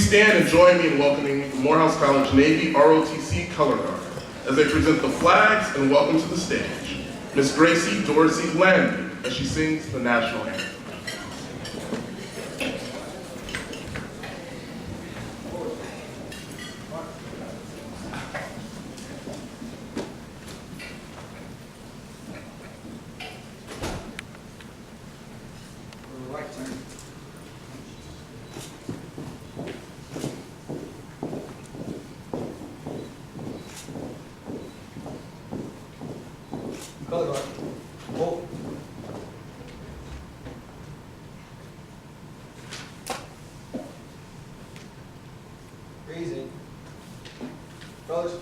stand and join me in welcoming the Morehouse College Navy ROTC Color Guard as they present the flags and welcome to the stage Miss Gracie Dorsey Landry as she sings the national anthem. Color guard. Hold. Raising. Colors.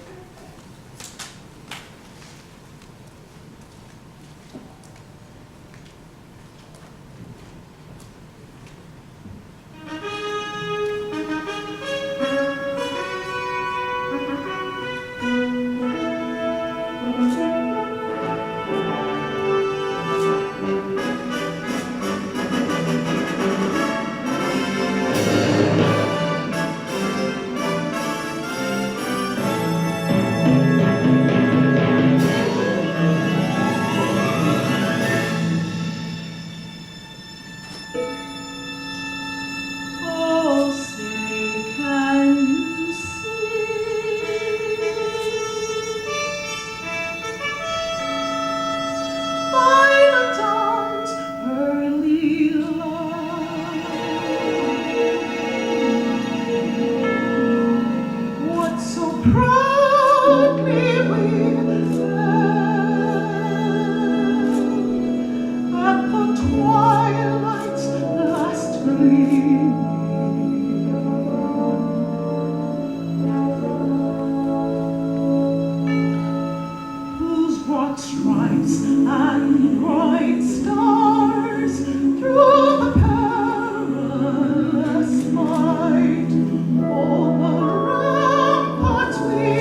All the ramparts we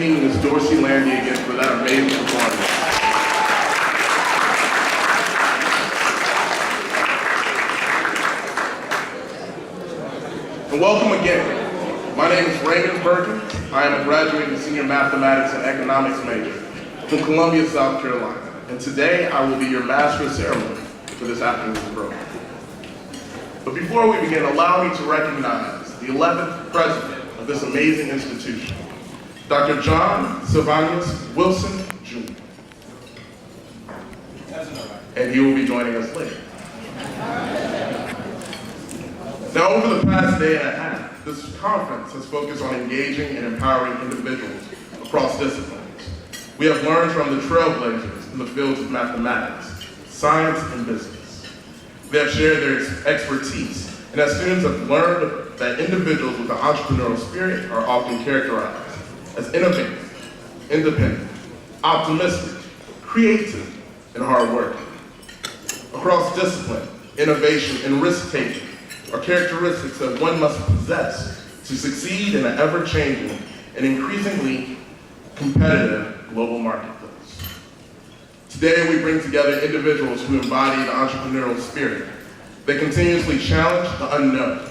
welcoming Ms. Dorsey Landy again for that amazing performance. And welcome again. My name is Raymond Perkins. I am a graduating senior mathematics and economics major from Columbia, South Carolina. And today I will be your master of ceremony for this afternoon's program. But before we begin, allow me to recognize the 11th president of this amazing institution, Dr. John Sylvanus Wilson, Jr. And he will be joining us later. Now, over the past day and a half, this conference has focused on engaging and empowering individuals across disciplines. We have learned from the trailblazers in the fields of mathematics, science, and business. They have shared their expertise, and as students have learned that individuals with an entrepreneurial spirit are often characterized as innovative, independent, optimistic, creative, and hardworking. Across discipline, innovation, and risk-taking are characteristics that one must possess to succeed in an ever-changing and increasingly competitive global marketplace. Today, we bring together individuals who embody the entrepreneurial spirit. They continuously challenge the unknown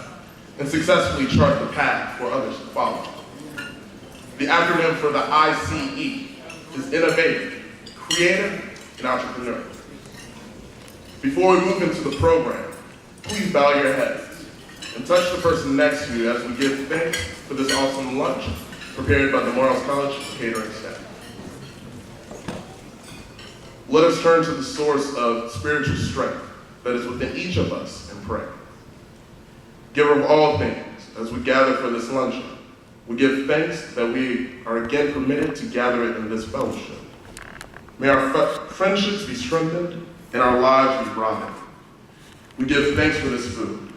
and successfully chart the path for others to follow. The acronym for the ICE is Innovative, Creative, and Entrepreneurial. Before we move into the program, please bow your heads and touch the person next to you as we give thanks for this awesome lunch prepared by the Morehouse College catering staff. Let us turn to the source of spiritual strength that is within each of us and pray. Giver of all things, as we gather for this luncheon, we give thanks that we are again permitted to gather in this fellowship. May our friendships be strengthened and our lives be broadened. We give thanks for this food.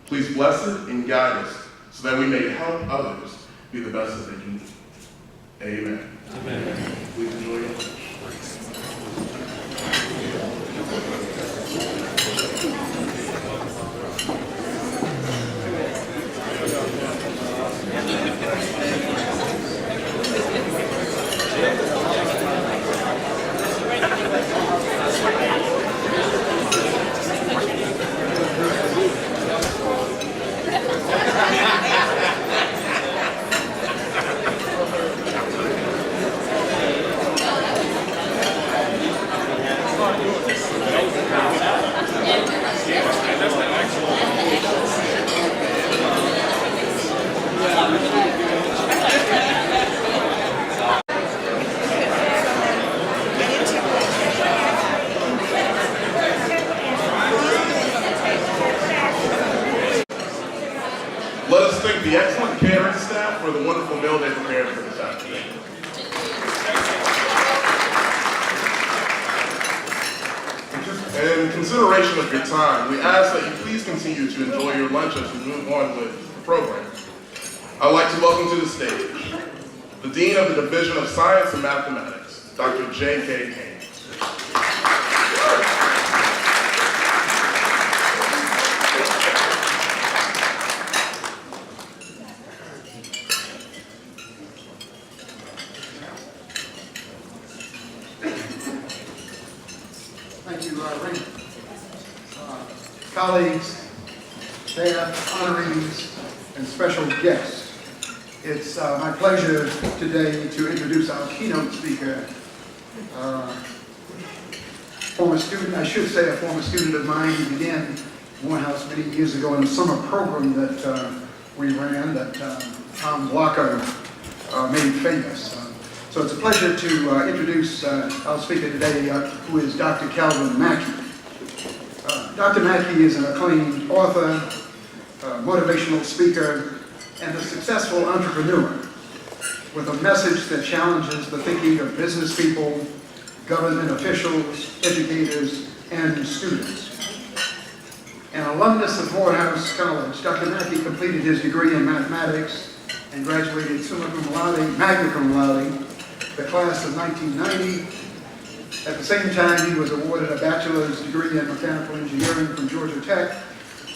Please bless it and guide us so that we may help others be the best that they can be. Amen. Amen. Please enjoy your lunch. Let us thank the excellent catering staff for the wonderful meal they prepared for this afternoon. In consideration of your time, we ask that you please continue to enjoy your lunch as we move on with the program. I'd like to welcome to the stage the Dean of the Division of Science and Mathematics, Dr. J.K. Haynes. Thank you, Raymond. Colleagues, staff, honorees, and special guests. It's my pleasure today to introduce our keynote speaker, former student, I should say a former student of mine who began Morehouse many years ago in a summer program that we ran that Tom Blocker made famous. So it's a pleasure to introduce our speaker today, who is Dr. Calvin Mackey. Dr. Mackey is an acclaimed author, motivational speaker, and a successful entrepreneur with a message that challenges the thinking of business people, government officials, educators, and students. An alumnus of Morehouse College, Dr. Mackey completed his degree in mathematics and graduated summa cum laude, magna cum laude, the class of 1990. At the same time, he was awarded a bachelor's degree in mechanical engineering from Georgia Tech,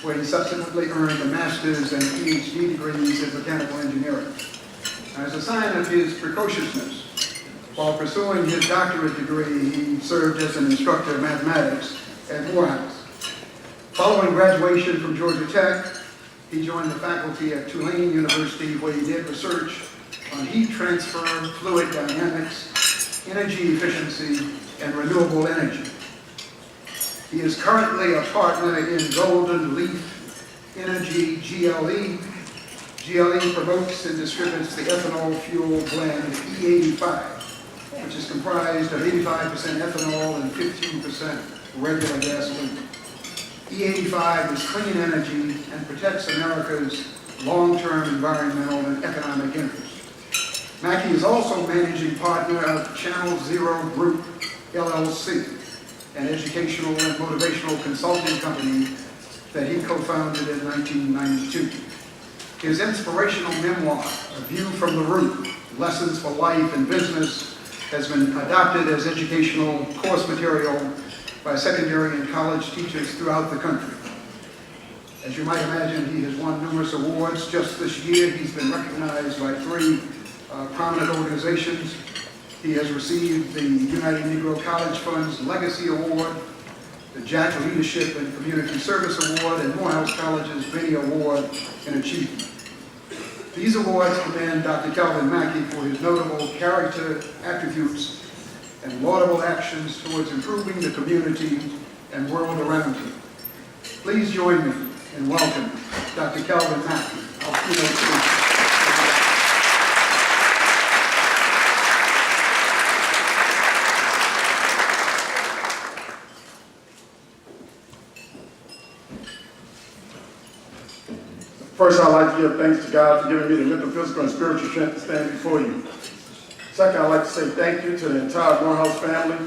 where he subsequently earned a master's and PhD degrees in mechanical engineering. As a sign of his precociousness, while pursuing his doctorate degree, he served as an instructor of mathematics at Morehouse. Following graduation from Georgia Tech, he joined the faculty at Tulane University, where he did research on heat transfer, fluid dynamics, energy efficiency, and renewable energy. He is currently a partner in Golden Leaf Energy GLE. GLE promotes and distributes the ethanol fuel blend E85, which is comprised of 85% ethanol and 15% regular gasoline. E85 is clean energy and protects America's long-term environmental and economic interests. Mackey is also managing partner of Channel Zero Group, LLC, an educational and motivational consulting company that he co-founded in 1992. His inspirational memoir, A View from the Roof, Lessons for Life and Business, has been adopted as educational course material by secondary and college teachers throughout the country. As you might imagine, he has won numerous awards. Just this year, he's been recognized by 3 prominent organizations. He has received the United Negro College Fund's Legacy Award, the Jack Leadership and Community Service Award, and Morehouse College's Benny Award in Achievement. These awards commend Dr. Calvin Mackey for his notable character attributes and laudable actions towards improving the community and world around him. Please join me in welcoming Dr. Calvin Mackey, our keynote speaker. First, I'd like to give thanks to God for giving me the mental, physical, and spiritual strength to stand before you. Second, I'd like to say thank you to the entire Morehouse family,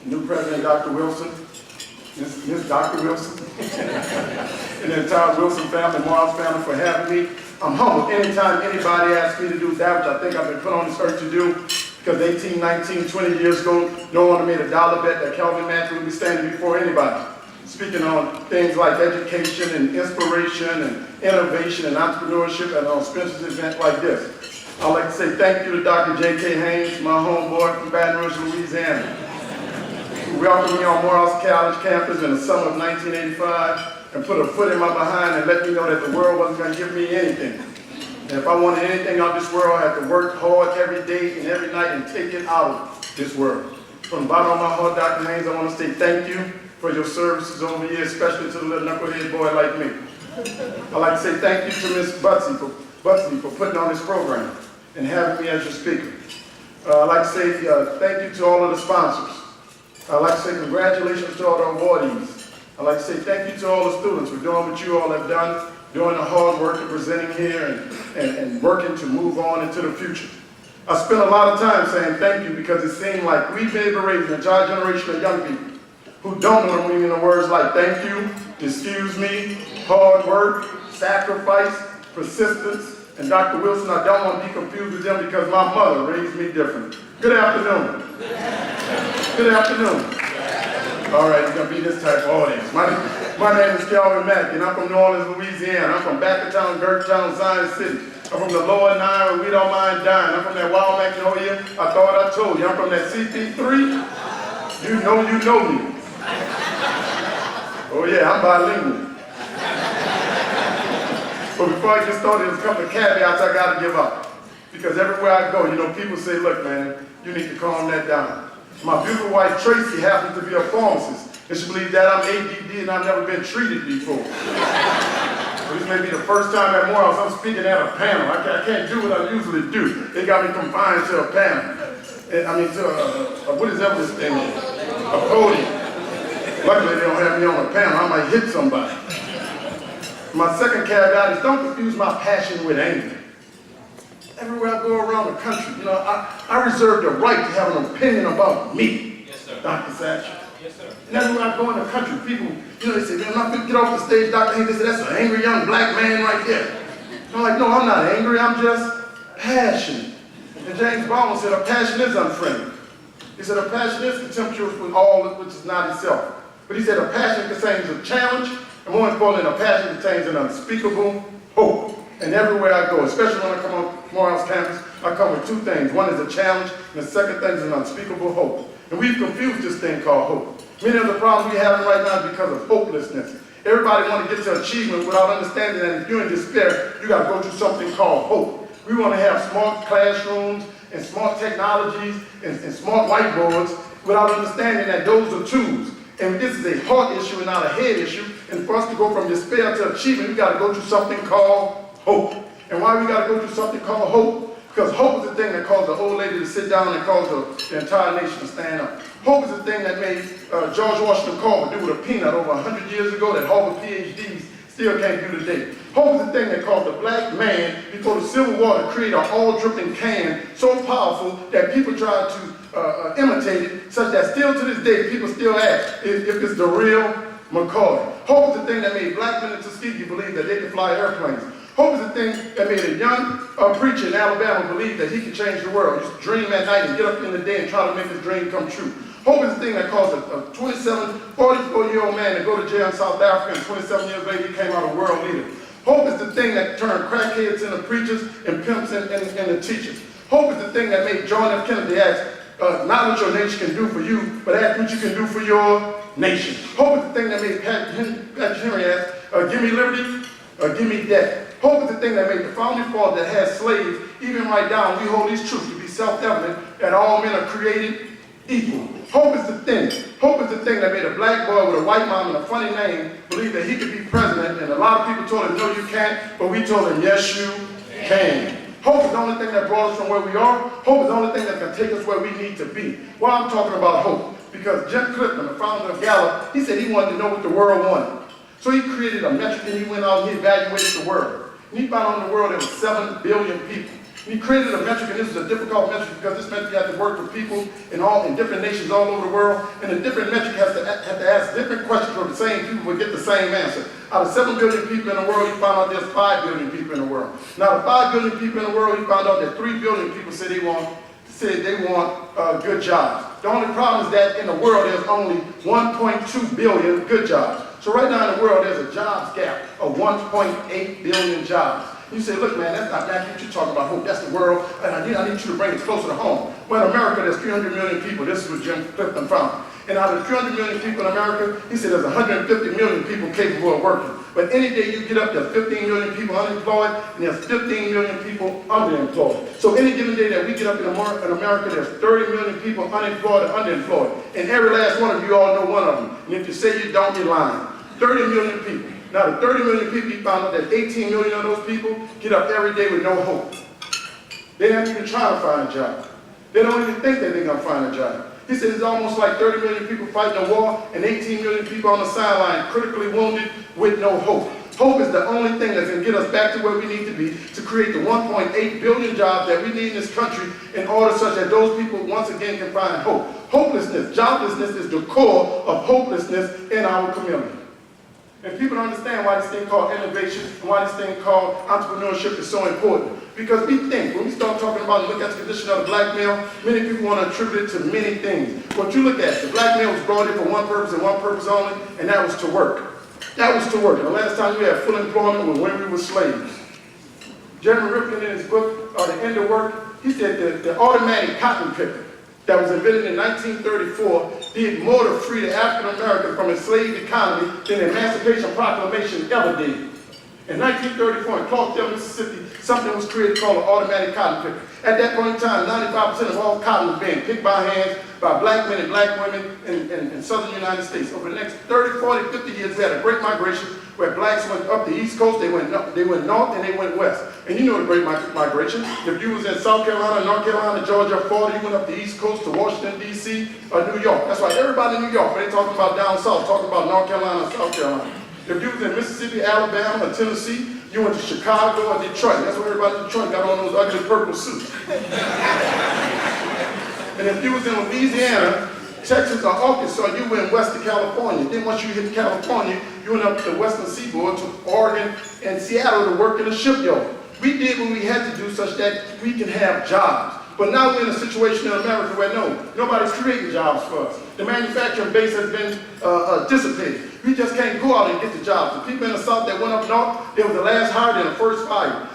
new president, Dr. Wilson, Miss Dr. Wilson, and the entire Wilson family, Morehouse family for having me. I'm humbled anytime anybody asks me to do that, which I think I've been put on this earth to do, because 18, 19, 20 years ago, no one made a dollar bet that Calvin Mackey would be standing before anybody, speaking on things like education and inspiration and innovation and entrepreneurship at an auspicious event like this. I'd like to say thank you to Dr. J.K. Haynes, my homeboy from Baton Rouge, Louisiana, who welcomed me on Morehouse College campus in the summer of 1985 and put a foot in my behind and let me know that the world wasn't going to give me anything. And if I wanted anything out of this world, I had to work hard every day and every night and take it out of this world. From the bottom of my heart, Dr. Haynes, I want to say thank you for your services over the years, especially to the little knucklehead boy like me. I'd like to say thank you to Ms. Butsy for putting on this program and having me as your speaker. I'd like to say thank you to all of the sponsors. I'd like to say congratulations to all the awardees. I'd like to say thank you to all the students for doing what you all have done, doing the hard work of presenting here and working to move on into the future. I spent a lot of time saying thank you because it seemed like we've been able to raise an entire generation of young people who don't know the meaning of words like thank you, excuse me, hard work, sacrifice, persistence, and Dr. Wilson, I don't want to be confused with them because my mother raised me different. Good afternoon. Good afternoon. All right, it's going to be this type of audience. My name is Calvin Mackey, and I'm from New Orleans, Louisiana. I'm from Backertown, Gerttown, Zion City. I'm from the Lower Nine where we don't mind dying. I'm from that Wild Magnolia. I thought I told you. I'm from that CP3. You know me. Oh yeah, I'm bilingual. But before I get started, there's a couple of caveats I gotta give up. Because everywhere I go, people say, look man, you need to calm that down. My beautiful wife Tracy happens to be a pharmacist, and she believes that I'm ADD and I've never been treated before. So this may be the first time at Morehouse I'm speaking at a panel. I can't do what I usually do. They got me confined to a panel. What is that this thing? A podium. Luckily, they don't have me on a panel. I might hit somebody. My second caveat is don't confuse my passion with anger. Everywhere I go around the country, I reserve the right to have an opinion about me, yes, sir. Dr. Satcher. Yes, sir. And everywhere I go in the country, people, they say, man, I'm not going to get off the stage, Dr. Haynes. They say, that's an angry young black man right there. I'm like, no, I'm not angry. I'm just passionate. And James Baldwin said, a passion is unfriendly. He said, a passion is contemptuous with all which is not itself. But he said, a passion contains a challenge, and more importantly, a passion contains an unspeakable hope. And everywhere I go, especially when I come on Morehouse campus, I come with two things. One is a challenge, and the second thing is an unspeakable hope. And we've confused this thing called hope. Many of the problems we're having right now is because of hopelessness. Everybody wants to get to achievement without understanding that if you're in despair, you got to go through something called hope. We want to have smart classrooms and smart technologies and smart whiteboards without understanding that those are tools. And this is a heart issue and not a head issue. And for us to go from despair to achievement, we got to go through something called hope. And why we got to go through something called hope? Because hope is the thing that caused the old lady to sit down and caused the entire nation to stand up. Hope is the thing that made George Washington Carver do with a peanut over 100 years ago that Harvard PhDs still can't do today. Hope is the thing that caused the black man before the Civil War to create an all-dripping can so powerful that people tried to imitate it, such that still to this day people still ask if it's the real McCoy. Hope is the thing that made black men in Tuskegee believe that they could fly airplanes. Hope is the thing that made a young preacher in Alabama believe that he could change the world. Just dream at night and get up in the day and try to make his dream come true. Hope is the thing that caused a 44-year-old man to go to jail in South Africa, and 27 years later he came out a world leader. Hope is the thing that turned crackheads into preachers and pimps into teachers. Hope is the thing that made John F. Kennedy ask, not what your nation can do for you, but ask what you can do for your nation. Hope is the thing that made Patrick Henry ask, give me liberty, give me death. Hope is the thing that made the founding father that had slaves even write down, we hold these truths to be self-evident, that all men are created equal. Hope is the thing. Hope is the thing that made a black boy with a white mom and a funny name believe that he could be president, and a lot of people told him, no, you can't, but we told him, yes, you can. Hope is the only thing that brought us from where we are. Hope is the only thing that can take us where we need to be. Why I'm talking about hope? Because Jim Clifton, the founder of Gallup, he said he wanted to know what the world wanted. So he created a metric and he went out and he evaluated the world. And he found on the world there was 7 billion people. And he created a metric, and this is a difficult metric because this metric had to work with people in different nations all over the world. And a different metric has to ask different questions where the same people would get the same answer. Out of 7 billion people in the world, he found out there's 5 billion people in the world. Now, the 5 billion people in the world, he found out that 3 billion people said they want good jobs. The only problem is that in the world there's only 1.2 billion good jobs. So right now in the world there's a jobs gap of 1.8 billion jobs. You say, look man, that's not that what you're talking about, hope, that's the world, and I need you to bring it closer to home. Well, in America there's 300 million people, this is what Jim Clifton found. And out of 300 million people in America, he said there's 150 million people capable of working. But any day you get up, there's 15 million people unemployed, and there's 15 million people underemployed. So any given day that we get up in America, there's 30 million people unemployed or underemployed. And every last one of you all know one of them. And if you say you don't, you're lying. 30 million people. Now the 30 million people, he found out that 18 million of those people get up every day with no hope. They're not even trying to find a job. They don't even think that they're going to find a job. He said it's almost like 30 million people fighting a war and 18 million people on the sideline critically wounded with no hope. Hope is the only thing that's going to get us back to where we need to be to create the 1.8 billion jobs that we need in this country in order such that those people once again can find hope. Hopelessness, joblessness is the core of hopelessness in our community. And people don't understand why this thing called innovation and why this thing called entrepreneurship is so important. Because we think, when we start talking about and look at the condition of the black male, many people want to attribute it to many things. What you look at, the black male was brought in for one purpose and one purpose only, and that was to work. That was to work. And the last time we had full employment was when we were slaves. Jeremy Rifkin in his book, The End of Work, he said the automatic cotton picker that was invented in 1934 did more to free the African American from enslaved economy than the Emancipation Proclamation ever did. In 1934 in Clarksdale, Mississippi, something was created called an automatic cotton picker. At that point in time, 95% of all cotton was being picked by hands by black men and black women in southern United States. Over the next 30, 40, 50 years, we had a great migration where blacks went up the East Coast, they went north and they went west. And you know the great migration. If you was in South Carolina, North Carolina, Georgia, Florida, you went up the East Coast to Washington, D.C., or New York. That's why everybody in New York, when they talking about down south, talking about North Carolina and South Carolina. If you was in Mississippi, Alabama, or Tennessee, you went to Chicago or Detroit. That's why everybody in Detroit got on those ugly purple suits. And if you was in Louisiana, Texas, or Arkansas, you went west to California. Then once you hit California, you went up to the western seaboard to Oregon and Seattle to work in the shipyard. We did what we had to do such that we can have jobs. But now we're in a situation in America where nobody's creating jobs for us. The manufacturing base has been dissipated. We just can't go out and get the jobs. The people in the South that went up north, they were the last hired in the first fire.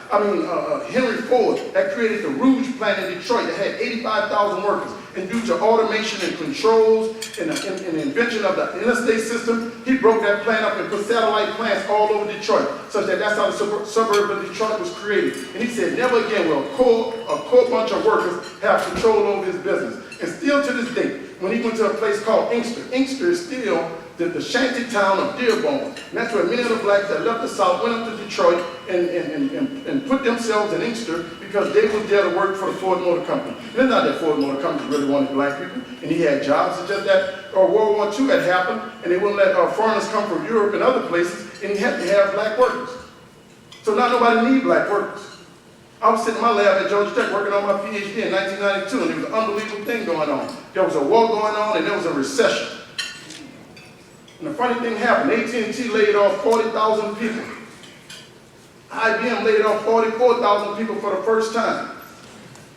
Henry Ford had created the Rouge plant in Detroit that had 85,000 workers. And due to automation and controls and the invention of the interstate system, he broke that plant up and put satellite plants all over Detroit, such that that's how the suburb of Detroit was created. And he said, never again will a core bunch of workers have control over his business. And still to this day, when he went to a place called Inkster, Inkster is still the shanty town of Dearborn. And that's where many of the blacks that left the South went up to Detroit and put themselves in Inkster because they were there to work for the Ford Motor Company. And it's not that Ford Motor Company really wanted black people, and he had jobs. It's just that World War II had happened, and they wouldn't let foreigners come from Europe and other places, and he had to have black workers. So now nobody needs black workers. I was sitting in my lab at Georgia Tech working on my PhD in 1992, and there was an unbelievable thing going on. There was a war going on, and there was a recession. And the funny thing happened, AT&T laid off 40,000 people. IBM laid off 44,000 people for the first time.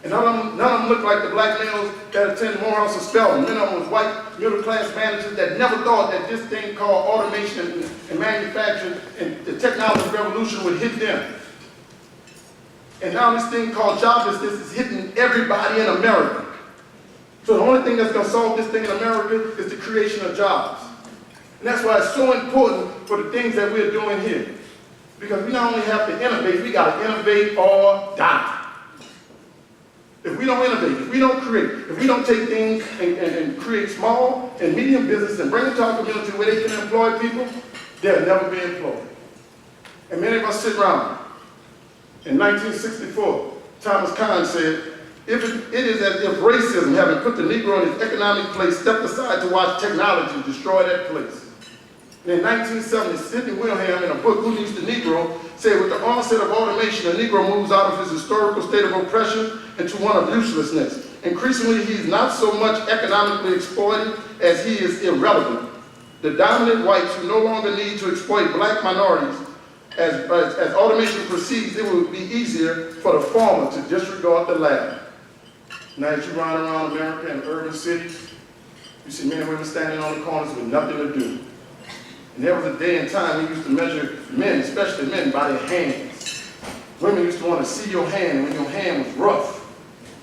And none of them looked like the black males that attended Morehouse and Spelman. Many of them was white, middle-class managers that never thought that this thing called automation and manufacturing and the technology revolution would hit them. And now this thing called joblessness is hitting everybody in America. So the only thing that's going to solve this thing in America is the creation of jobs. And that's why it's so important for the things that we're doing here. Because we not only have to innovate, we got to innovate or die. If we don't innovate, if we don't create, if we don't take things and create small and medium business and bring it to our community where they can employ people, they'll never be employed. And many of us sit around. In 1964, Thomas Kahn said, it is as if racism, having put the Negro in his economic place, stepped aside to watch technology destroy that place. And in 1970, Sidney Wilhelm, in a book, Who Needs the Negro, said, with the onset of automation, the Negro moves out of his historical state of oppression into one of uselessness. Increasingly, he's not so much economically exploited as he is irrelevant. The dominant whites who no longer need to exploit black minorities, as automation proceeds, it will be easier for the former to disregard the latter. Now, as you ride around America and urban cities, you see men and women standing on the corners with nothing to do. And there was a day and time we used to measure men, especially men, by their hands. Women used to want to see your hand, and when your hand was rough,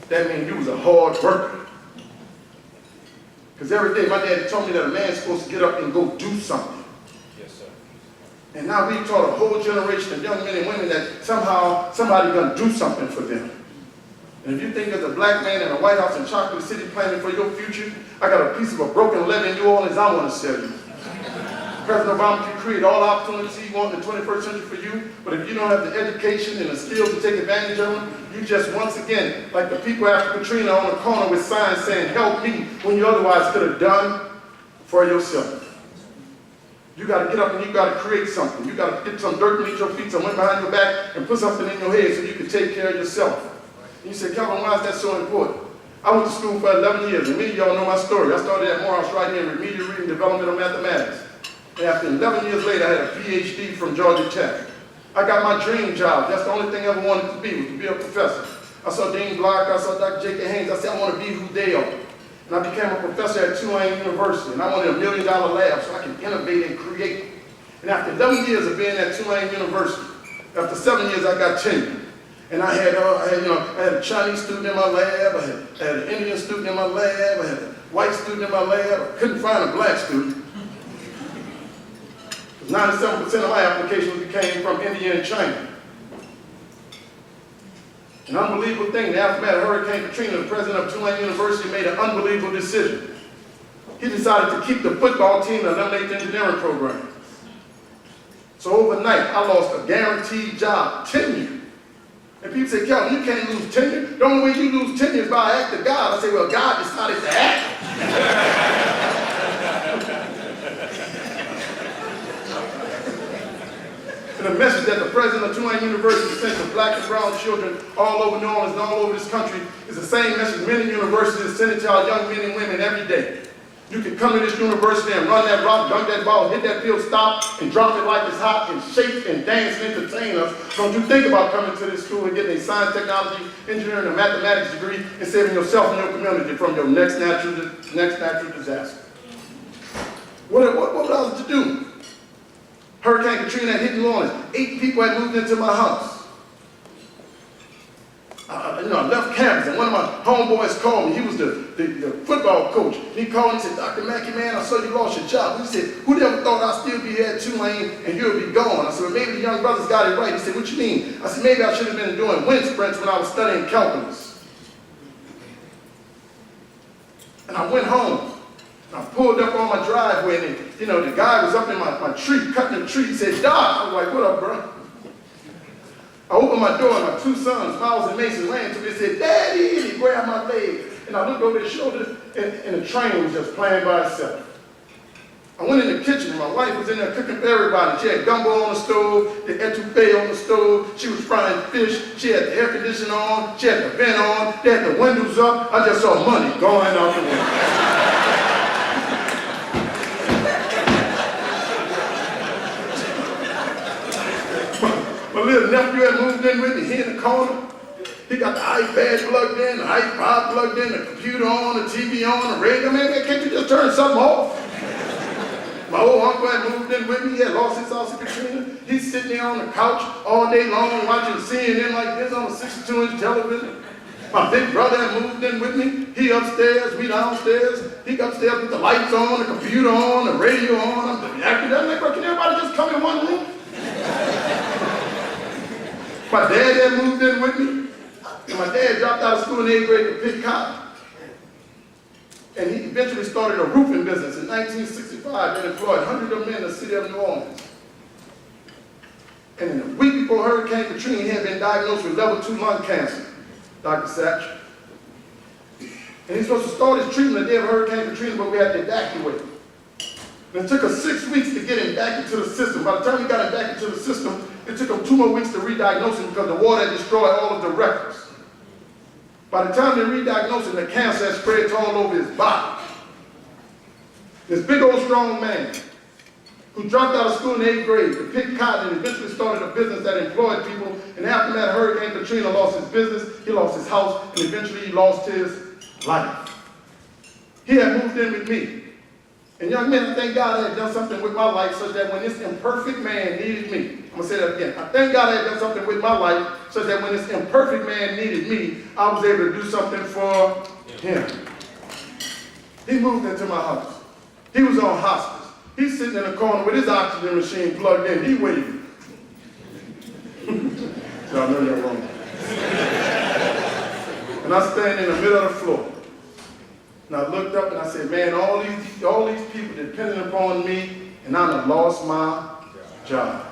that meant you was a hard worker. Because every day my daddy told me that a man's supposed to get up and go do something. Yes, sir. And now we've taught a whole generation of young men and women that somehow somebody's going to do something for them. And if you think as a black man in a White House in Chocolate City planning for your future, I got a piece of a broken levee in New Orleans I want to sell you. President Obama can create all opportunities he wants in the 21st century for you, but if you don't have the education and the skills to take advantage of them, you just once again, like the people after Katrina on the corner with signs saying, help me, when you otherwise could have done for yourself. You got to get up and you got to create something. You got to get some dirt beneath your feet, some wind behind your back, and put something in your head so you can take care of yourself. And you say, Calvin, why is that so important? I went to school for 11 years, and many of y'all know my story. I started at Morehouse right here in remedial reading developmental mathematics. And after 11 years later, I had a PhD from Georgia Tech. I got my dream job. That's the only thing I ever wanted to be, was to be a professor. I saw Dean Block, I saw Dr. J.K. Haynes. I said, I want to be who they are. And I became a professor at Tulane University, and I wanted $1 million lab so I could innovate and create. And after 11 years of being at Tulane University, after 7 years, I got tenure. And I had a Chinese student in my lab, I had an Indian student in my lab, I had a white student in my lab. I couldn't find a black student. 97% of my applications came from India and China. An unbelievable thing, the aftermath of Hurricane Katrina, the president of Tulane University made an unbelievable decision. He decided to keep the football team and eliminate the engineering program. So overnight, I lost a guaranteed job, tenure. And people say, Kelvin, you can't lose tenure. The only way you lose tenure is by an act of God. I say, well, God decided to act. And the message that the president of Tulane University sent to black and brown children all over New Orleans and all over this country is the same message many universities send to our young men and women every day. You can come to this university and run that rock, dunk that ball, hit that field, stop, and drop it like it's hot, and shake and dance and entertain us. Don't you think about coming to this school and getting a science, technology, engineering, and mathematics degree and saving yourself and your community from your next natural disaster. What was I to do? Hurricane Katrina had hit New Orleans. 8 people had moved into my house. I left campus, and one of my homeboys called me. He was the football coach. He called and said, Dr. Mackey, man, I saw you lost your job. He said, who'd ever thought I'd still be here at Tulane and you'll be gone? I said, well, maybe the young brothers got it right. He said, what you mean? I said, maybe I should have been doing wind sprints when I was studying calculus. And I went home. I pulled up on my driveway, and the guy was up in my tree, cutting the tree. He said, Doc. I was like, what up, bro? I opened my door, and my 2 sons, Miles and Mason, ran to me and said, Daddy, and he grabbed my leg. And I looked over his shoulder, and the train was just playing by itself. I went in the kitchen, and my wife was in there cooking for everybody. She had gumbo on the stove, the etouffee on the stove. She was frying fish. She had the air conditioner on. She had the vent on. They had the windows up. I just saw money going out the window. My little nephew had moved in with me. He in the corner. He got the iPad plugged in, the iPod plugged in, the computer on, the TV on, the radio. Man, can't you just turn something off? My old uncle had moved in with me. He had lost his house in Katrina. He's sitting there on the couch all day long watching CNN like this on a 62-inch television. My big brother had moved in with me. He upstairs, we downstairs. He upstairs with the lights on, the computer on, the radio on. I'm acting that like, can everybody just come in one room? My dad had moved in with me, and my dad dropped out of school in 8th grade to pick cotton. And he eventually started a roofing business in 1965 that employed hundreds of men in the city of New Orleans. And in the week before Hurricane Katrina, he had been diagnosed with level 2 lung cancer, Dr. Satch. And he's supposed to start his treatment the day of Hurricane Katrina, but we had to evacuate. And it took us 6 weeks to get him back into the system. By the time we got him back into the system, it took him 2 more weeks to re-diagnose him because the water had destroyed all of the records. By the time they re-diagnosed him, the cancer had spread all over his body. This big old strong man who dropped out of school in 8th grade to pick cotton and eventually started a business that employed people. And after that, Hurricane Katrina lost his business, he lost his house, and eventually he lost his life. He had moved in with me. And young men, I thank God I had done something with my life such that when this imperfect man needed me, I'm going to say that again. I thank God I had done something with my life such that when this imperfect man needed me, I was able to do something for him. He moved into my house. He was on hospice. He's sitting in the corner with his oxygen machine plugged in. He waiting. So I know you're wrong. And I stand in the middle of the floor. And I looked up and I said, man, all these people depending upon me, and I done lost my job.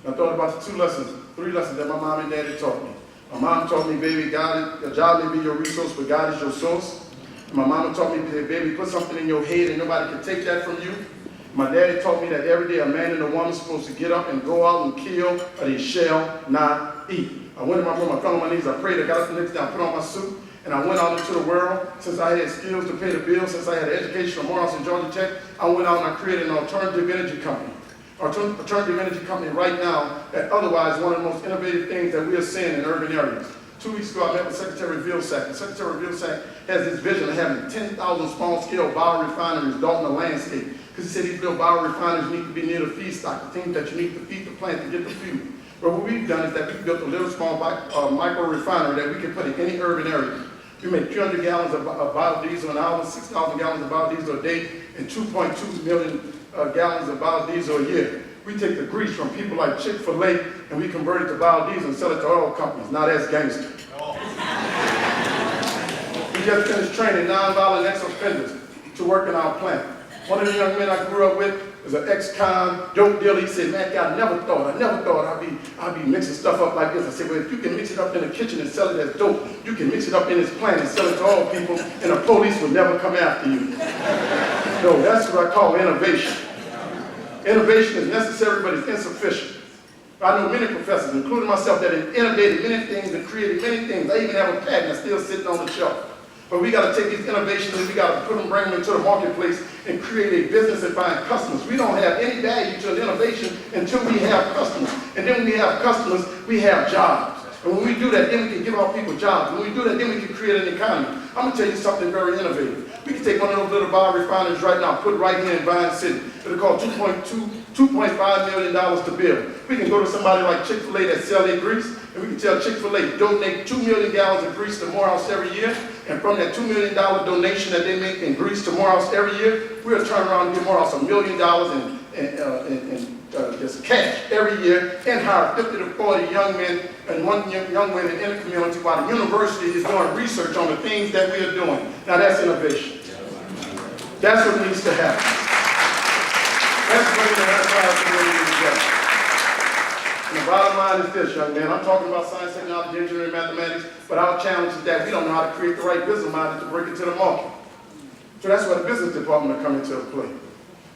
And I thought about the 3 lessons that my mom and daddy taught me. My mom taught me, baby, your job may be your resource, but God is your source. And my mama taught me, baby, put something in your head and nobody can take that from you. My daddy taught me that every day a man and a woman are supposed to get up and go out and kill, or they shall not eat. I went in my room, I fell on my knees, I prayed, I got up the next day, I put on my suit, and I went out into the world. Since I had skills to pay the bills, since I had an education from Morehouse and Georgia Tech, I went out and I created an alternative energy company. Alternative energy company right now that otherwise one of the most innovative things that we are seeing in urban areas. 2 weeks ago, I met with Secretary Vilsack, and Secretary Vilsack has this vision of having 10,000 small-scale biorefineries dotting the landscape. Because he said these little biorefineries need to be near the feedstock, the things that you need to feed the plant to get the fuel. But what we've done is that we've built a little small micro refinery that we can put in any urban area. We make 300 gallons of biodiesel an hour, 6,000 gallons of biodiesel a day, and 2.2 million gallons of biodiesel a year. We take the grease from people like Chick-fil-A and we convert it to biodiesel and sell it to oil companies. Now that's gangster. We just finished training nonviolent ex-offenders to work in our plant. One of the young men I grew up with was an ex-con dope dealer. He said, man, I never thought I'd be mixing stuff up like this. I said, well, if you can mix it up in the kitchen and sell it as dope, you can mix it up in this plant and sell it to all people, and the police will never come after you. No, that's what I call innovation. Innovation is necessary, but it's insufficient. I know many professors, including myself, that have innovated many things and created many things. I even have a patent that's still sitting on the shelf. But we got to take these innovations and we got to bring them into the marketplace and create a business and find customers. We don't have any value to an innovation until we have customers. And then when we have customers, we have jobs. And when we do that, then we can give our people jobs. When we do that, then we can create an economy. I'm going to tell you something very innovative. We can take one of those little biorefineries right now, put it right here in Vine City. It'll cost $2.5 million to build. We can go to somebody like Chick-fil-A that sell their grease, and we can tell Chick-fil-A, donate 2 million gallons of grease to Morehouse every year. And from that $2 million donation that they make in grease to Morehouse every year, we'll turn around and give Morehouse $1 million in just cash every year and hire 50 to 40 young men and young women in the community while the university is doing research on the things that we are doing. Now that's innovation. That's what needs to happen. That's bringing the entire community together. And the bottom line is this, young man. I'm talking about science, technology, engineering, mathematics, but our challenge is that we don't know how to create the right business model to bring it to the market. So that's where the business department will come into play.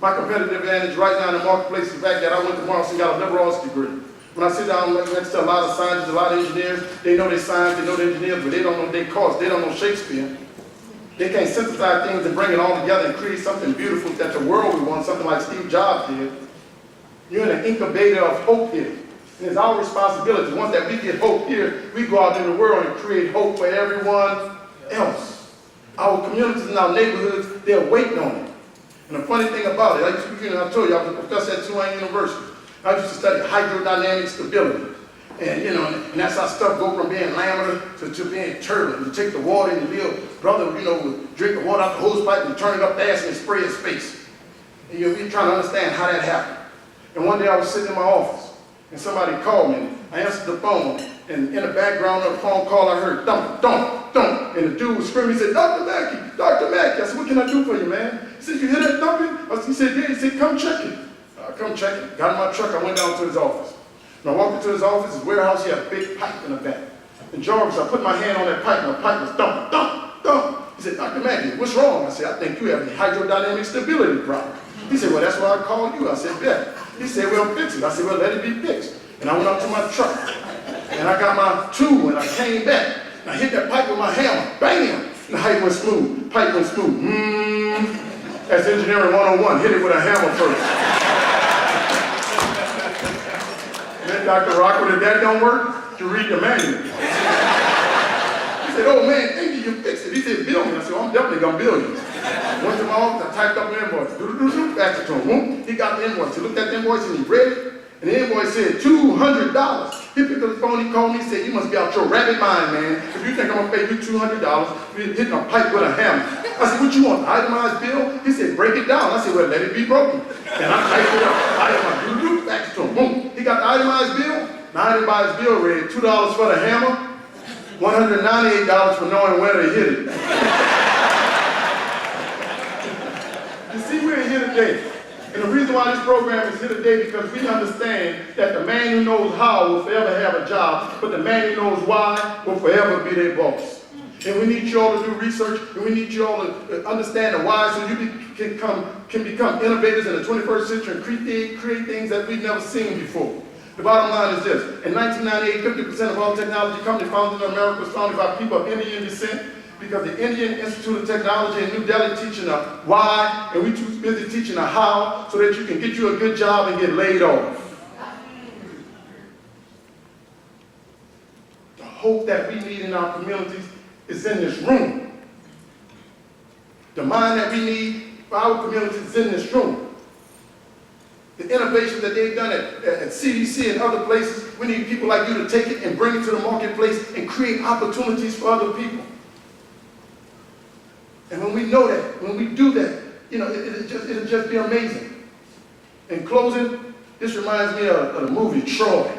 My competitive advantage right now in the marketplace is the fact that I went to Morehouse and got a liberal arts degree. When I sit down next to a lot of scientists, a lot of engineers, they know their science, they know their engineers, but they don't know their course, they don't know Shakespeare. They can't synthesize things and bring it all together and create something beautiful that the world would want, something like Steve Jobs did. You're in an incubator of hope here. And it's our responsibility. Once that we get hope here, we go out in the world and create hope for everyone else. Our communities and our neighborhoods, they're waiting on it. And the funny thing about it, I told you, I was a professor at Tulane University. I used to study hydrodynamic stability. And and that's how stuff go from being laminar to being turbulent. You take the water and the little brother, would drink the water out the hose pipe and turn it up fast and spray his face. And you're trying to understand how that happened. And one day I was sitting in my office and somebody called me. I answered the phone and in the background of the phone call I heard thump, thump, thump. And the dude was screaming, he said, Dr. Mackey, Dr. Mackey. I said, what can I do for you, man? He said, you hear that thumping? He said, yeah. He said, come check it. I come check it. Got in my truck, I went down to his office. When I walked into his office, his warehouse, he had a big pipe in the back. And Jarvis, I put my hand on that pipe, and the pipe was thump, thump, thump. He said, Dr. Mackey, what's wrong? I said, I think you have a hydrodynamic stability problem. He said, well, that's why I called you. I said, yeah. He said, well, fix it. I said, well, let it be fixed. And I went up to my truck, and I got my tool, and I came back. And I hit that pipe with my hammer, bam! And the pipe went smooth. Pipe went smooth. That's engineering 101. Hit it with a hammer first. Then Dr. Rockwell, if that don't work, you read the manual. He said, oh man, thank you, you fixed it. He said, build me. I said, well, I'm definitely gonna build you. Went to my office, I typed up an invoice. Back it to him. He got the invoice. He looked at the invoice and he read it. And the invoice said $200. He picked up the phone, he called me, he said, you must be out your rabbit mind, man. If you think I'm gonna pay you $200, you're hitting a pipe with a hammer. I said, what you want, itemized bill? He said, break it down. I said, well, let it be broken. And I typed it up. Itemized, back to him. Boom. He got the itemized bill. The itemized bill read $2 for the hammer, $198 for knowing where to hit it. You see, we're here today. And the reason why this program is here today because we understand that the man who knows how will forever have a job, but the man who knows why will forever be their boss. And we need you all to do research, and we need you all to understand the why so you can become innovators in the 21st century and create things that we've never seen before. The bottom line is this. In 1998, 50% of all technology companies founded in America was founded by people of Indian descent because the Indian Institute of Technology in New Delhi teaching a why, and we too busy teaching a how so that you can get you a good job and get laid off. The hope that we need in our communities is in this room. The mind that we need for our communities is in this room. The innovations that they've done at CDC and other places, we need people like you to take it and bring it to the marketplace and create opportunities for other people. And when we know that, when we do that, it'll just be amazing. In closing, this reminds me of the movie Troy.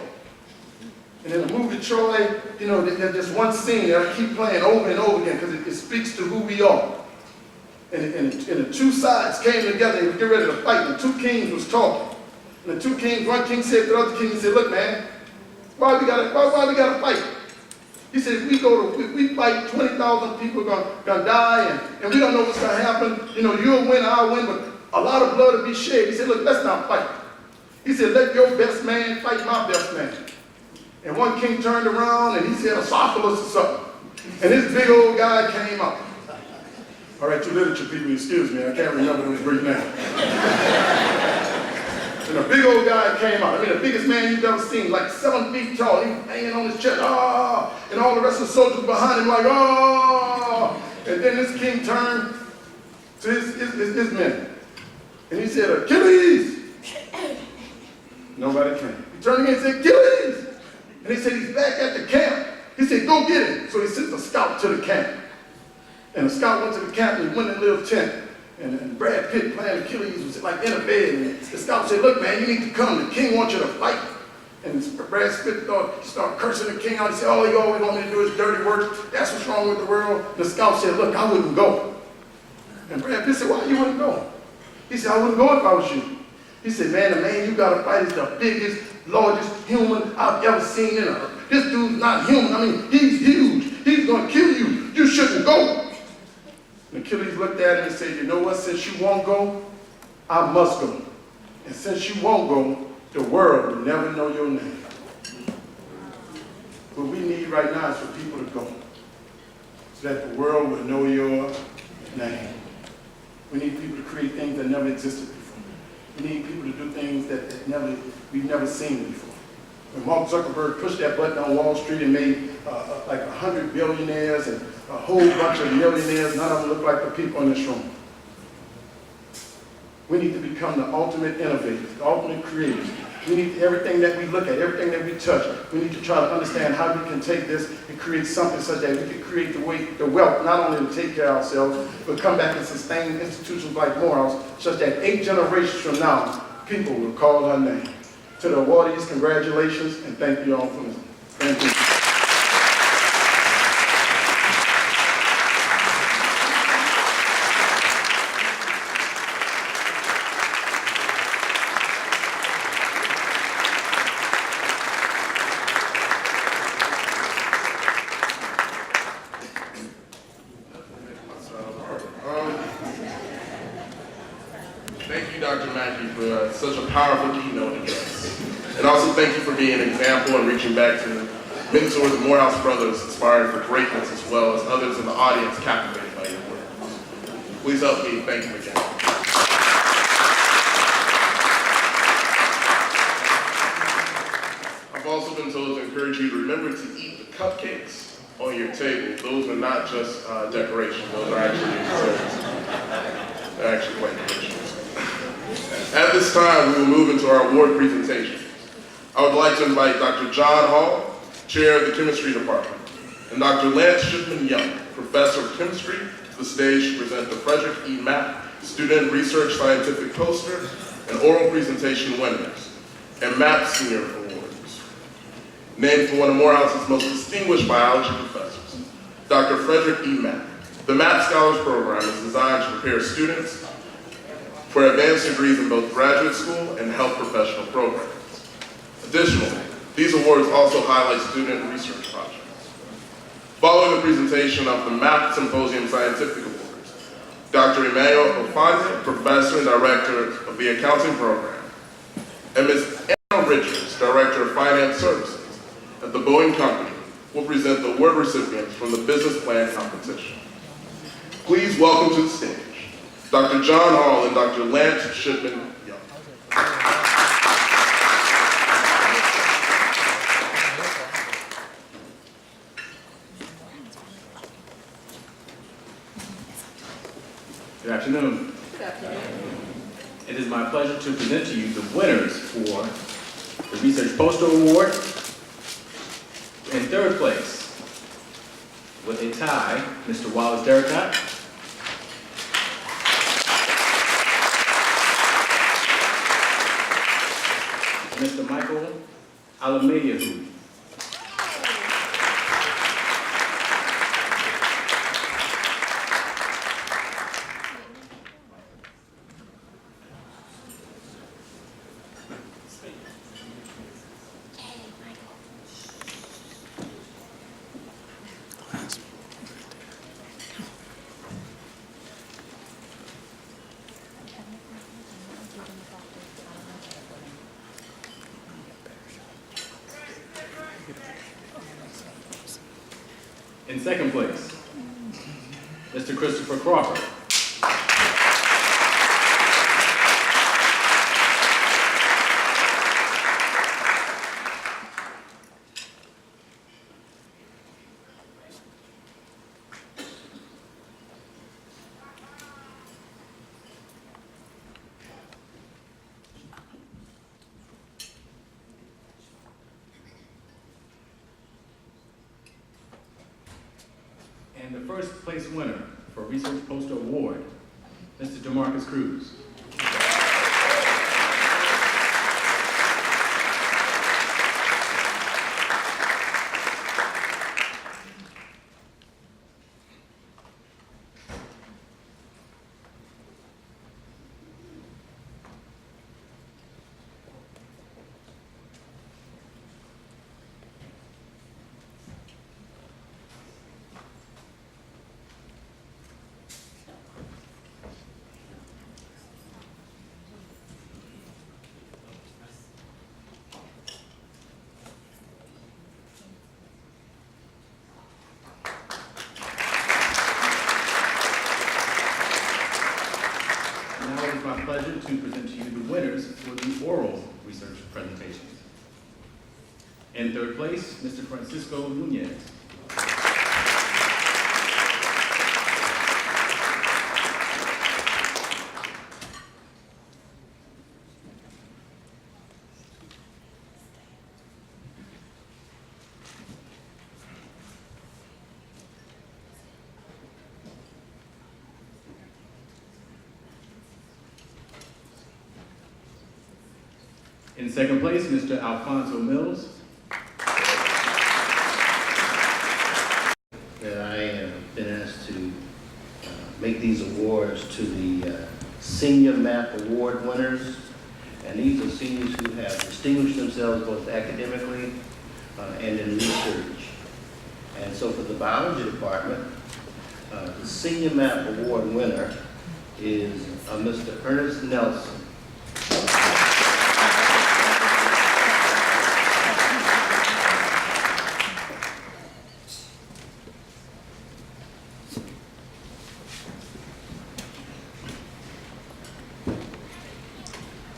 And in the movie Troy, there's this one scene that I keep playing over and over again because it speaks to who we are. And the two sides came together and get ready to fight. And the two kings was talking. And the two kings, one king said to the other king, he said, look, man, why we gotta fight? He said, if we fight, 20,000 people are gonna die, and we don't know what's gonna happen. You'll win, I'll win, but a lot of blood will be shed. He said, look, let's not fight. He said, let your best man fight my best man. And one king turned around and he said, Esophagus or something. And this big old guy came up. All right, you literature people, excuse me, I can't remember his Greek name. And a big old guy came out. I mean, the biggest man you've ever seen, like 7 feet tall. He was banging on his chest, ah! And all the rest of the soldiers behind him, like, ah! And then this king turned to his men. And he said, Achilles! Nobody came. He turned again and said, Achilles! And he said, he's back at the camp. He said, go get him. So he sent a scout to the camp. And the scout went to the camp and he went in a little tent. And Brad Pitt playing Achilles was like in a bed. And the scout said, look, man, you need to come. The king wants you to fight. And Brad Pitt started cursing the king out. He said, all you always want me to do is dirty work. That's what's wrong with the world. And the scout said, look, I wouldn't go. And Brad Pitt said, why you wouldn't go? He said, I wouldn't go if I was you. He said, man, the man you got to fight is the biggest, largest human I've ever seen in earth. This dude's not human. I mean, he's huge. He's going to kill you. You shouldn't go. And Achilles looked at him and said, you know what? Since you won't go, I must go. And since you won't go, the world will never know your name. What we need right now is for people to go, so that the world will know your name. We need people to create things that never existed before. We need people to do things that we've never seen before. When Mark Zuckerberg pushed that button on Wall Street and made like 100 billionaires and a whole bunch of millionaires, none of them look like the people in this room. We need to become the ultimate innovators, the ultimate creators. We need everything that we look at, everything that we touch. We need to try to understand how we can take this and create something such that we can create the wealth, not only to take care of ourselves, but come back and sustain institutions like Morehouse, such that 8 generations from now, people will call her name. To the awardees, congratulations, and thank you all for listening. Thank you. Thank you, Dr. Mackey, for such a powerful keynote address. And also thank you for being an example and reaching back to mentors and Morehouse brothers inspired for greatness, as well as others in the audience captivated by your words. Please help me thank you again. I've also been told to encourage you to remember to eat the cupcakes on your table. Those are not just decoration, those are actually desserts. They're actually quite delicious. At this time, we will move into our award presentation. I would like to invite Dr. John Hall, Chair of the Chemistry Department, and Dr. Lance Shipman-Young, Professor of Chemistry, to the stage to present the Frederick E. Mapp Student Research Scientific Poster and Oral Presentation winners, and Mapp Senior Awards. Named for one of Morehouse's most distinguished biology professors, Dr. Frederick E. Mapp. The Mapp Scholars Program is designed to prepare students for advanced degrees in both graduate school and health professional programs. Additionally, these awards also highlight student research projects. Following the presentation of the Mapp Symposium Scientific Awards, Dr. Emmanuel Ofonte, Professor and Director of the Accounting Program, and Ms. Anna Richards, Director of Finance Services at the Boeing Company, will present the award recipients from the Business Plan Competition. Please welcome to the stage Dr. John Hall and Dr. Lance Shipman-Young. Good afternoon. Good afternoon. It is my pleasure to present to you the winners for the Research Poster Award. In third place, with a tie, Mr. Wallace Derricott. Mr. Michael Alamayahu. In second place, Mr. Christopher Crawford. And the first place winner for Research Poster Award, Mr. DeMarcus Cruz. Now it is my pleasure to present to you the winners for the oral research presentations. In third place, Mr. Francisco Nunez. In second place, Mr. Alfonso Mills. That I have been asked to make these awards to the Senior Map Award winners. And these are seniors who have distinguished themselves both academically and in research. And so for the biology department, the Senior Map Award winner is Mr. Ernest Nelson.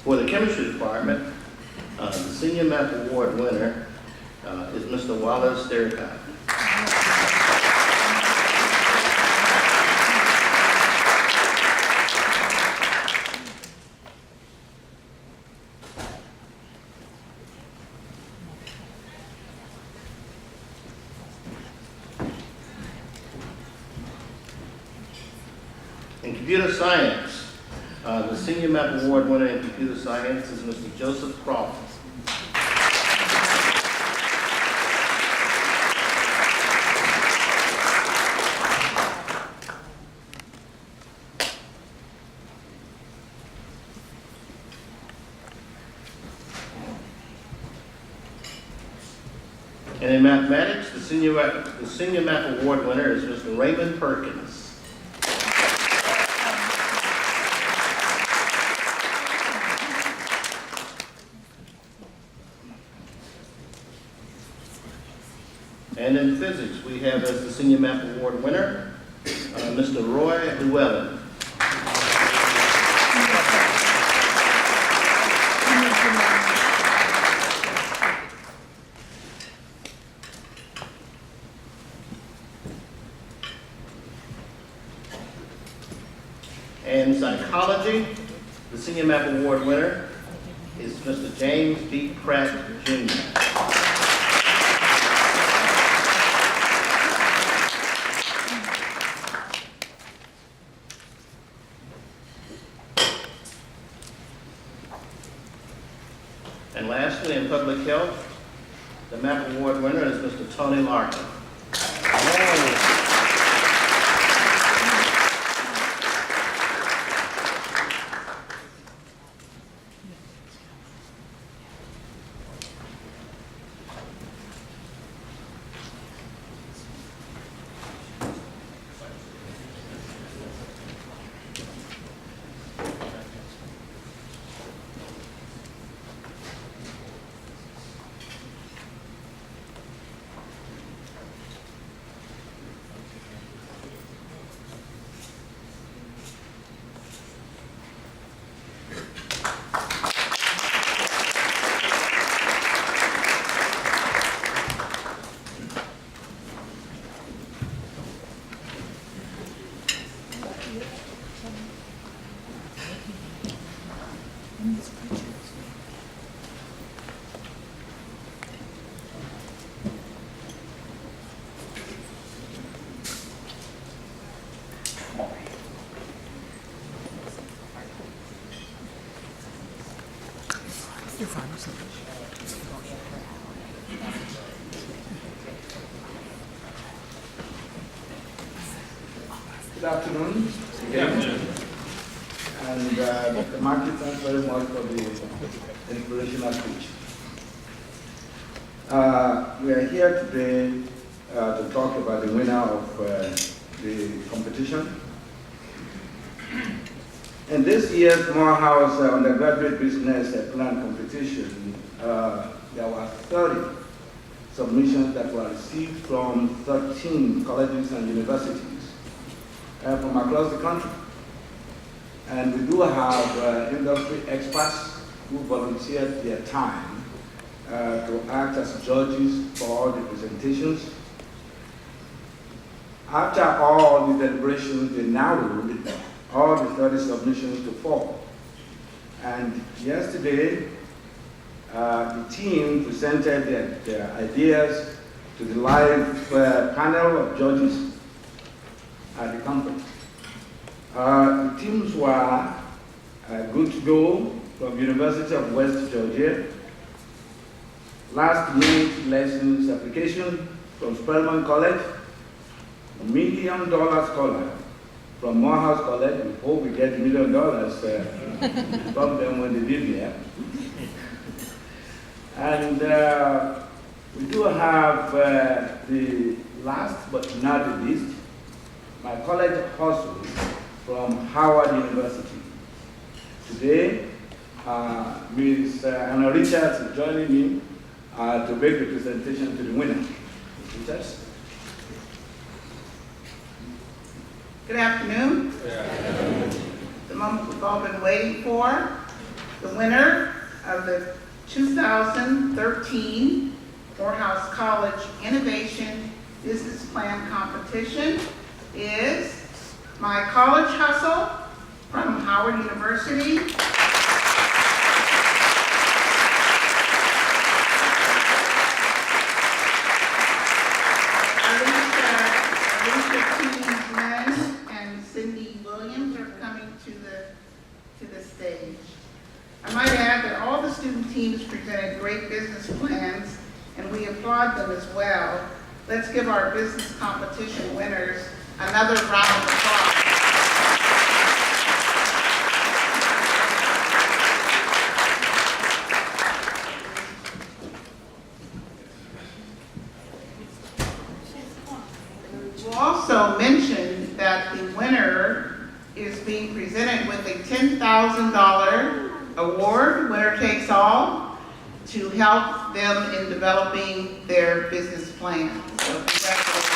For the chemistry department, the Senior Map Award winner is Mr. Wallace Stericott. In computer science, the Senior Map Award winner in computer science is Mr. Joseph Crawford. And in mathematics, the Senior Map Award winner is Mr. Raymond Perkins. And in physics, we have as the Senior Map Award winner, Mr. Roy Llewellyn. And in psychology, the Senior Map Award winner is Mr. James D. Pratt, Jr. And lastly, in public health, the MAP Award winner is Mr. Tony Larkin. Good afternoon. And Dr. Marky, thanks very much for the inspirational speech. We are here today to talk about the winner of the competition. In this year's Morehouse Undergraduate Business Plan competition, there were 30 submissions that were received from 13 colleges and universities from across the country. And we do have industry experts who volunteered their time to act as judges for all the presentations. After all the deliberations, they narrowed all the 30 submissions to 4. And yesterday, the team presented their ideas to the live panel of judges at the conference. The teams were Good to Go from University of West Georgia, Last Minute Lessons Application from Spelman College, $1 Million Scholar from Morehouse College. We hope we get $1 million from them when they live here. And we do have the last but not the least, my college hustle from Howard University. Today, Ms. Anna Richards is joining me to make the presentation to the winner. Ms. Richards? Good afternoon. The moment we've all been waiting for. The winner of the 2013 Morehouse College Innovation Business Plan Competition is my college hustle from Howard University. Alicia and Cindy Williams are coming to the stage. I might add that all the student teams presented great business plans, and we applaud them as well. Let's give our business competition winners another round of applause. We'll also mention that the winner is being presented with a $10,000 award, winner takes all, to help them in developing their business plan. So congratulations.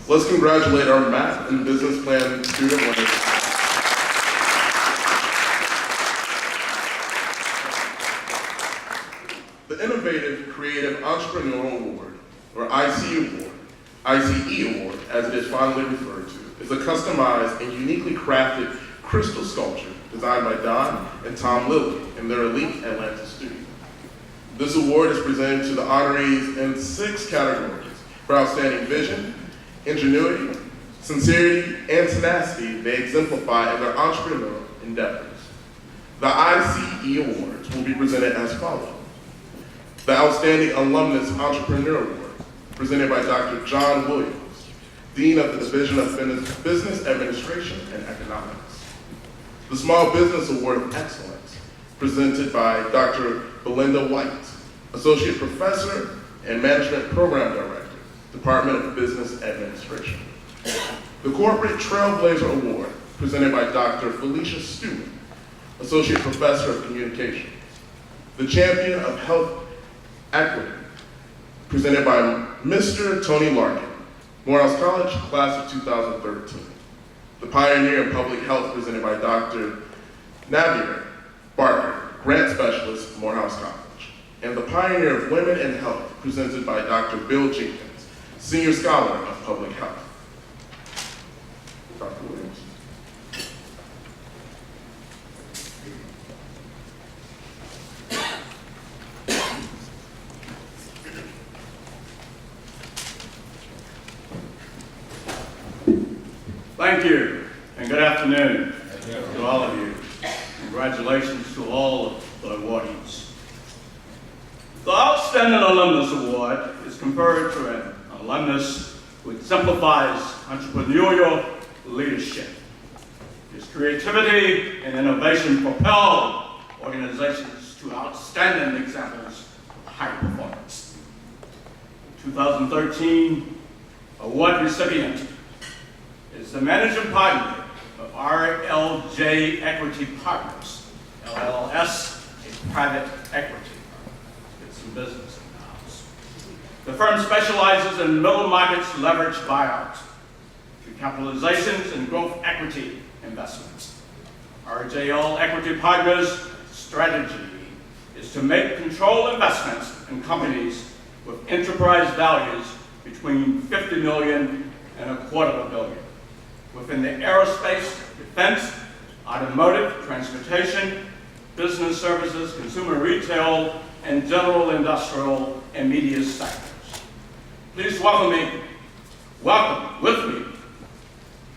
Let's congratulate our math and business plan student winners. The Innovative Creative Entrepreneurial Award, or ICE Award, as it is fondly referred to, is a customized and uniquely crafted crystal sculpture designed by Don and Tom Lilly in their elite Atlanta studio. This award is presented to the honorees in 6 categories for outstanding vision, ingenuity, sincerity, and tenacity they exemplify in their entrepreneurial endeavors. The ICE Awards will be presented as follows. The Outstanding Alumnus Entrepreneur Award, presented by Dr. John Williams, Dean of the Division of Business Administration and Economics. The Small Business Award of Excellence, presented by Dr. Belinda White, Associate Professor and Management Program Director, Department of Business Administration. The Corporate Trailblazer Award, presented by Dr. Felicia Stewart, Associate Professor of Communication. The Champion of Health Equity, presented by Mr. Tony Larkin, Morehouse College, class of 2013. The Pioneer in Public Health, presented by Dr. Navier Barker, Grant Specialist, Morehouse College. And the Pioneer of Women in Health, presented by Dr. Bill Jenkins, Senior Scholar of Public Health. Dr. Williams. Thank you, and good afternoon to all of you. Congratulations to all of the awardees. The Outstanding Alumnus Award is conferred to an alumnus who exemplifies entrepreneurial leadership. His creativity and innovation propel organizations to outstanding examples of high performance. 2013 award recipient is the managing partner of RLJ Equity Partners, LLS, a private equity firm. Get some business in the house. The firm specializes in middle markets leveraged buyouts, recapitalizations, and growth equity investments. RJL Equity Partners' strategy is to make control investments in companies with enterprise values between $50 million and $250 million. Within the aerospace, defense, automotive, transportation, business services, consumer retail, and general industrial and media sectors. Please welcome with me,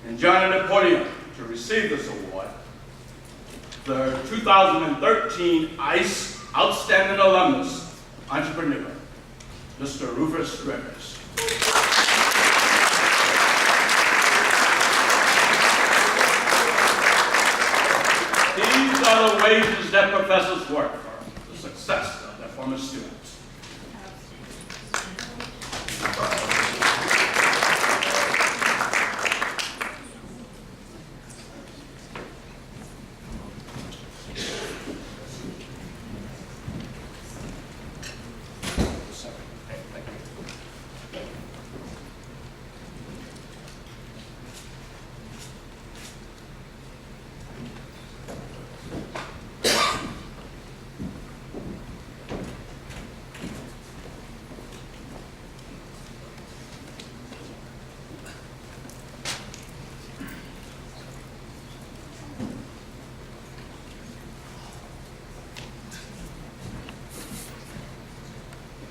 and joining the podium to receive this award, the 2013 ICE Outstanding Alumnus Entrepreneur, Mr. Rufus Rivers. These are the wages that professors work for, the success of their former students.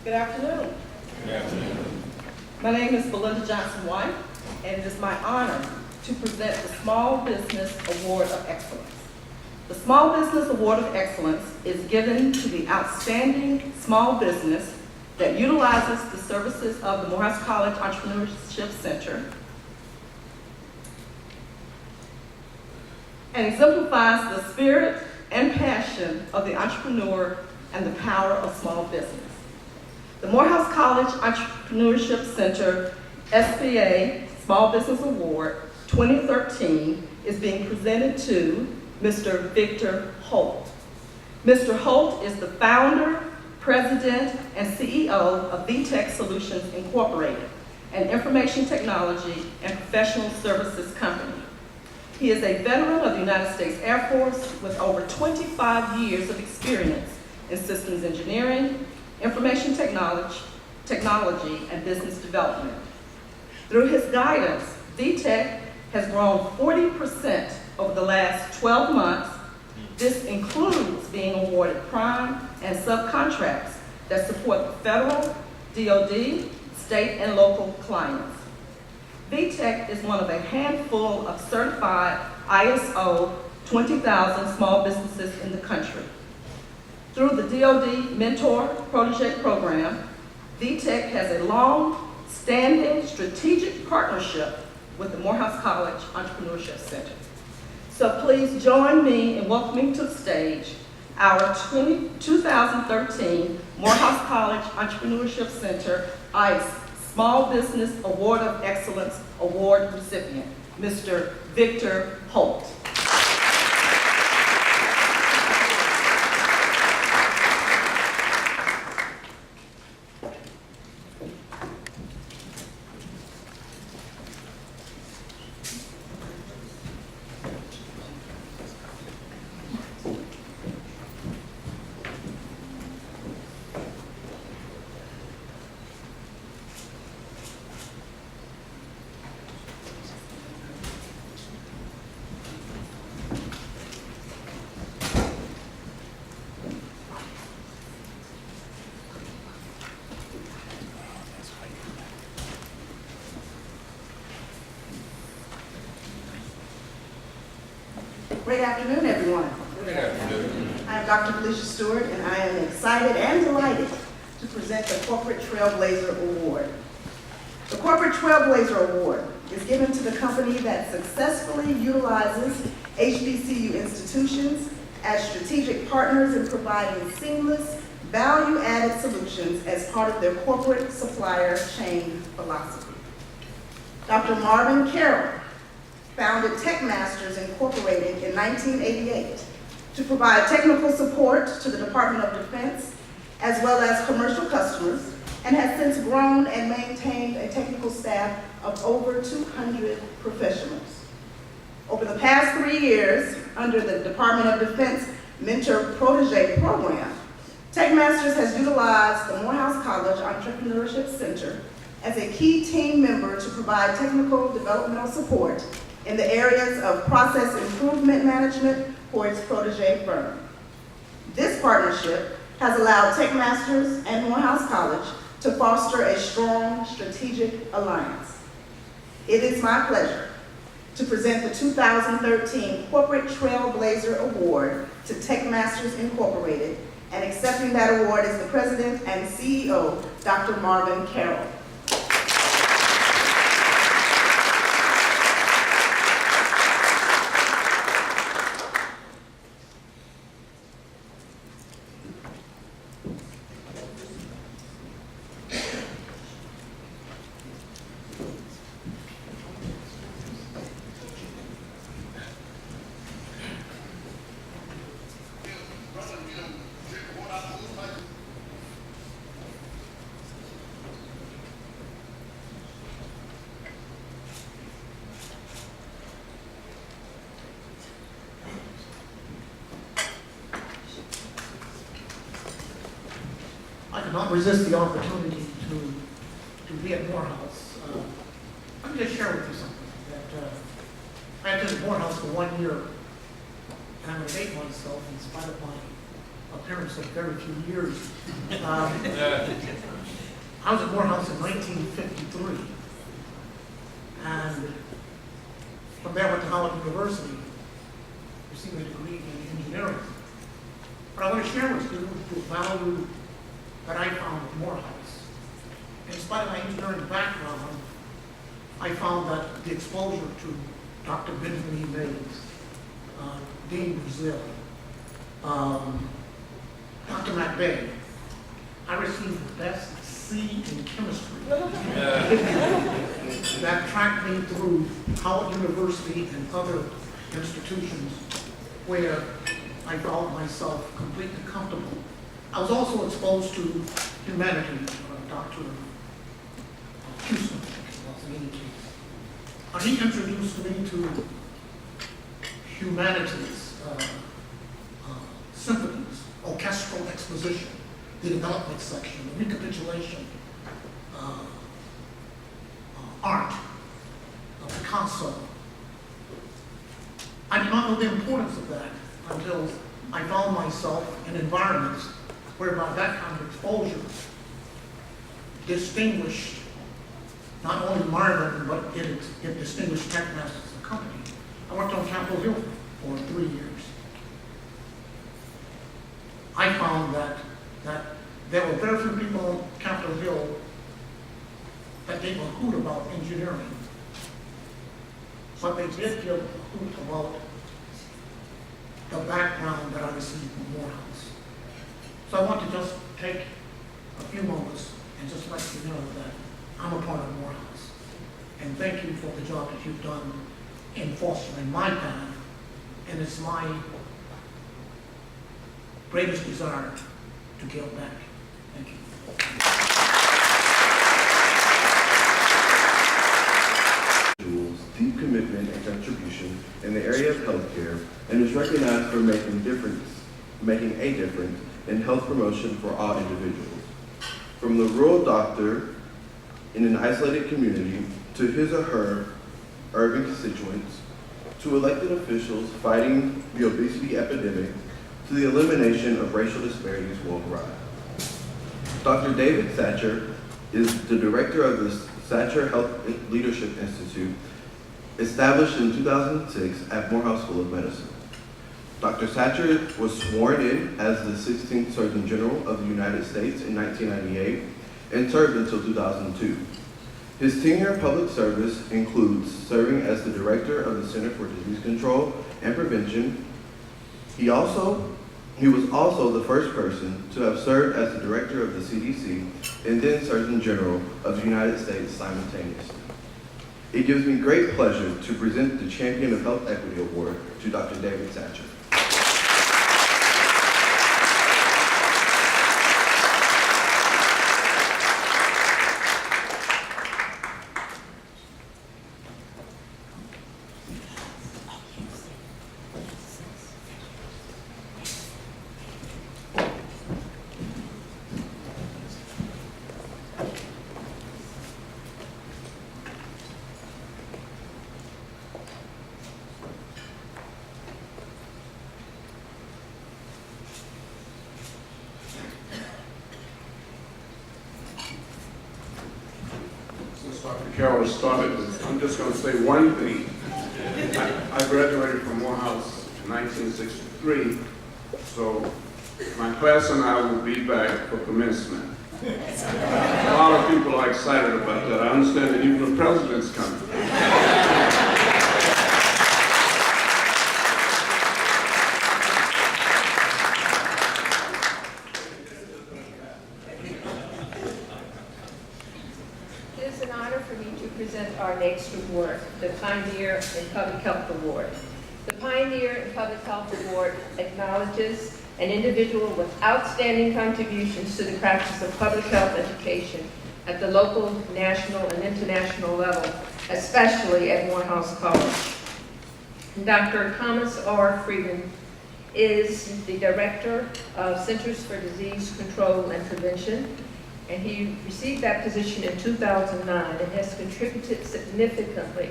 Good afternoon. Good afternoon. My name is Belinda Johnson-White, and it is my honor to present the Small Business Award of Excellence. The Small Business Award of Excellence is given to the outstanding small business that utilizes the services of the Morehouse College Entrepreneurship Center and exemplifies the spirit and passion of the entrepreneur and the power of small business. The Morehouse College Entrepreneurship Center SBA Small Business Award 2013 is being presented to Mr. Victor Holt. Mr. Holt is the founder, president, and CEO of VTech Solutions Incorporated, an information technology and professional services company. He is a veteran of the United States Air Force with over 25 years of experience in systems engineering, information technology, and business development. Through his guidance, VTech has grown 40% over the last 12 months. This includes being awarded prime and subcontracts that support the federal, DoD, state, and local clients. VTech is one of a handful of certified ISO 20,000 small businesses in the country. Through the DoD Mentor Protege Program, VTech has a long-standing strategic partnership with the Morehouse College Entrepreneurship Center. So please join me in welcoming to the stage our 2013 Morehouse College Entrepreneurship Center ICE Small Business Award of Excellence Award recipient, Mr. Victor Holt. Great afternoon, everyone. Good afternoon. I am Dr. Felicia Stewart, and I am excited and delighted to present the Corporate Trailblazer Award. The Corporate Trailblazer Award is given to the company that successfully utilizes HBCU institutions as strategic partners in providing seamless, value-added solutions as part of their corporate supplier chain philosophy. Dr. Marvin Carroll founded TechMasters Incorporated in 1988 to provide technical support to the Department of Defense as well as commercial customers, and has since grown and maintained a technical staff of over 200 professionals. Over the past 3 years, under the Department of Defense Mentor Protege Program, TechMasters has utilized the Morehouse College Entrepreneurship Center as a key team member to provide technical developmental support in the areas of process improvement management for its protege firm. This partnership has allowed TechMasters and Morehouse College to foster a strong strategic alliance. It is my pleasure to present the 2013 Corporate Trailblazer Award to TechMasters Incorporated, and accepting that award is the President and CEO, Dr. Marvin Carroll. I could not resist the opportunity to be at Morehouse. Let me just share with you something that I attended Morehouse for 1 year, and I'm going to date myself in spite of my appearance of very few years. I was at Morehouse in 1953, and from there I went to Howard University, received a degree in engineering. But I want to share with you the value that I found at Morehouse. In spite of my engineering background, I found that the exposure to Dr. Benjamin E. Mays, Dean Brazil, Dr. McBay, I received the best C in chemistry. That tracked me through Howard University and other institutions where I felt myself completely comfortable. I was also exposed to humanities, Dr. Houston, in any case. He introduced me to humanities, symphonies, orchestral exposition, the development section, the recapitulation, art, Picasso. I did not know the importance of that until I found myself in environments whereby that kind of exposure distinguished not only Marvin, but it distinguished TechMasters as a company. I worked on Capitol Hill for 3 years. I found that there were very few people on Capitol Hill that gave a hoot about engineering, but they did give a hoot about the background that I received from Morehouse. So I want to just take a few moments and just let you know that I'm a part of Morehouse. And thank you for the job that you've done in fostering my time, and it's my greatest desire to give back. Thank you. Individuals' deep commitment and contribution in the area of healthcare and is recognized for making a difference in health promotion for all individuals. From the rural doctor in an isolated community to his or her urban constituents, to elected officials fighting the obesity epidemic, to the elimination of racial disparities worldwide. Dr. David Satcher is the director of the Satcher Health Leadership Institute, established in 2006 at Morehouse School of Medicine. Dr. Satcher was sworn in as the 16th Surgeon General of the United States in 1998 and served until 2002. His tenure in public service includes serving as the director of the Center for Disease Control and Prevention. He was also the first person to have served as the director of the CDC and then Surgeon General of the United States simultaneously. It gives me great pleasure to present the Champion of Health Equity Award to Dr. David Satcher. Since Dr. Carroll started, I'm just going to say one thing. I graduated from Morehouse in 1963, so my class and I will be back for commencement. A lot of people are excited about that. I understand that even the president's coming. It is an honor for me to present our next award, the Pioneer in Public Health Award. The Pioneer in Public Health Award acknowledges an individual with outstanding contributions to the practice of public health education at the local, national, and international level, especially at Morehouse College. Dr. Thomas R. Frieden is the Director of Centers for Disease Control and Prevention, and he received that position in 2009 and has contributed significantly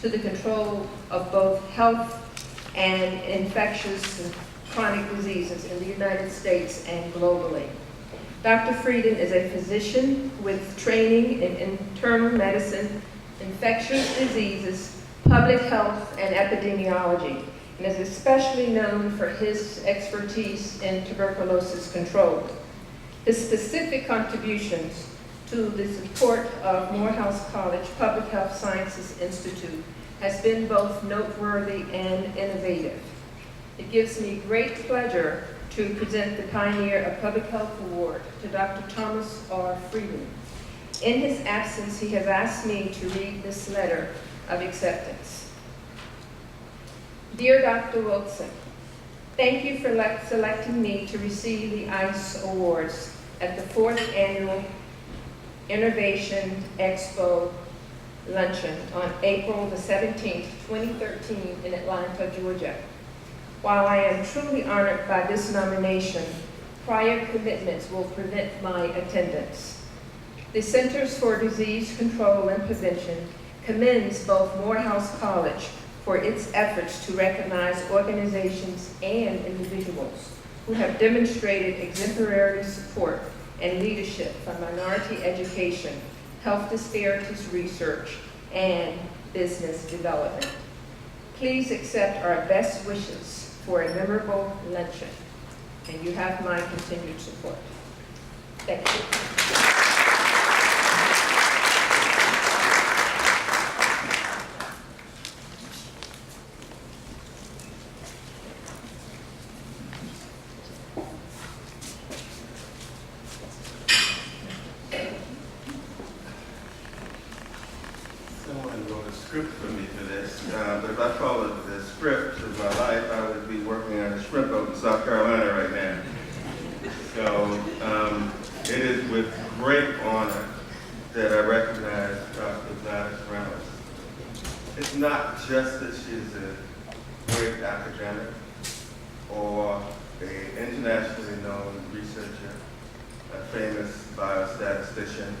to the control of both health and infectious and chronic diseases in the United States and globally. Dr. Frieden is a physician with training in internal medicine, infectious diseases, public health, and epidemiology, and is especially known for his expertise in tuberculosis control. His specific contributions to the support of Morehouse College Public Health Sciences Institute has been both noteworthy and innovative. It gives me great pleasure to present the Pioneer of Public Health Award to Dr. Thomas R. Frieden. In his absence, he has asked me to read this letter of acceptance. Dear Dr. Wilson, thank you for selecting me to receive the ICE Awards at the 4th Annual Innovation Expo Luncheon on April the 17th, 2013 in Atlanta, Georgia. While I am truly honored by this nomination, prior commitments will prevent my attendance. The Centers for Disease Control and Prevention commends both Morehouse College for its efforts to recognize organizations and individuals who have demonstrated exemplary support and leadership for minority education, health disparities research, and business development. Please accept our best wishes for a memorable luncheon, and you have my continued support. Thank you. Someone wrote a script for me for this, but great honor that I recognize Dr. Gladys Reynolds. It's not just that she's a great academic or an internationally known researcher, a famous biostatistician,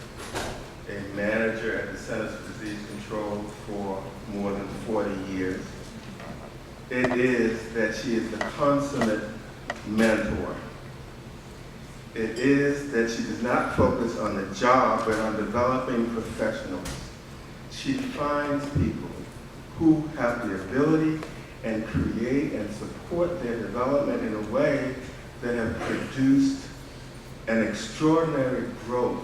a manager at the Centers for Disease Control for more than 40 years. It is that she is the consummate mentor. It is that she does not focus on the job, but on developing professionals. She finds people who have the ability and create and support their development in a way that have produced an extraordinary growth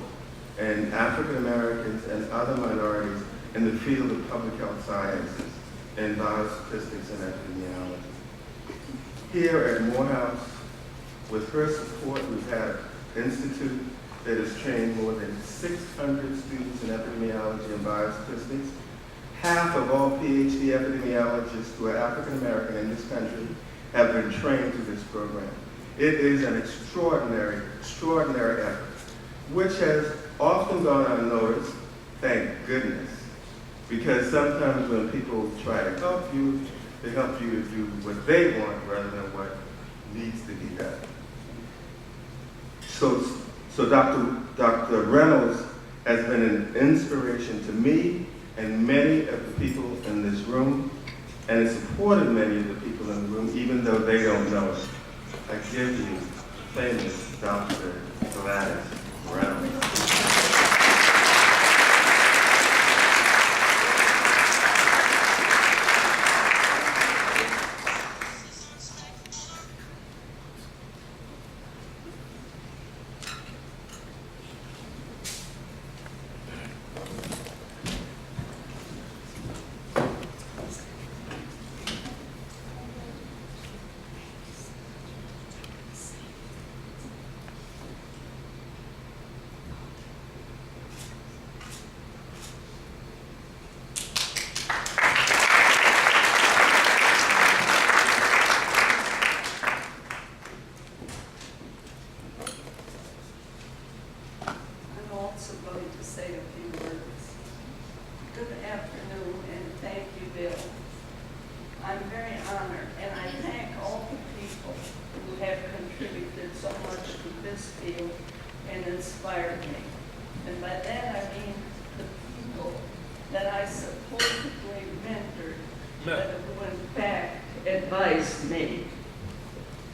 in African Americans and other minorities in the field of public health sciences, in biostatistics and epidemiology. Here at Morehouse, with her support, we've had an institute that has trained more than 600 students in epidemiology and biostatistics. Half of all PhD epidemiologists who are African American in this country have been trained through this program. It is an extraordinary, extraordinary effort, which has often gone unnoticed, thank goodness. Because sometimes when people try to help you, they help you to do what they want rather than what needs to be done. So Dr. Reynolds has been an inspiration to me and many of the people in this room, and has supported many of the people in the room, even though they don't know it. I give you famous Dr. Gladys Reynolds.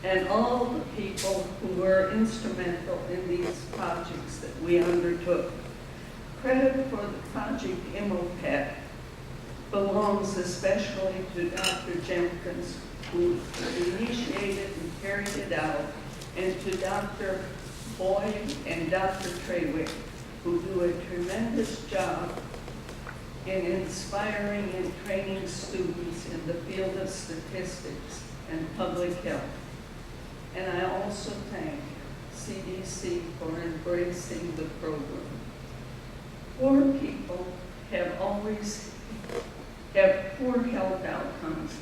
And all the people who were instrumental in these projects that we undertook. Credit for the project Innnovative belongs especially to Dr. Jenkins, who initiated and carried it out, and to Dr. Boyd and Dr. Trewick, who do a tremendous job in inspiring and training students in the field of statistics and public health. And I also thank CDC for embracing the program. Poor people have poor health outcomes,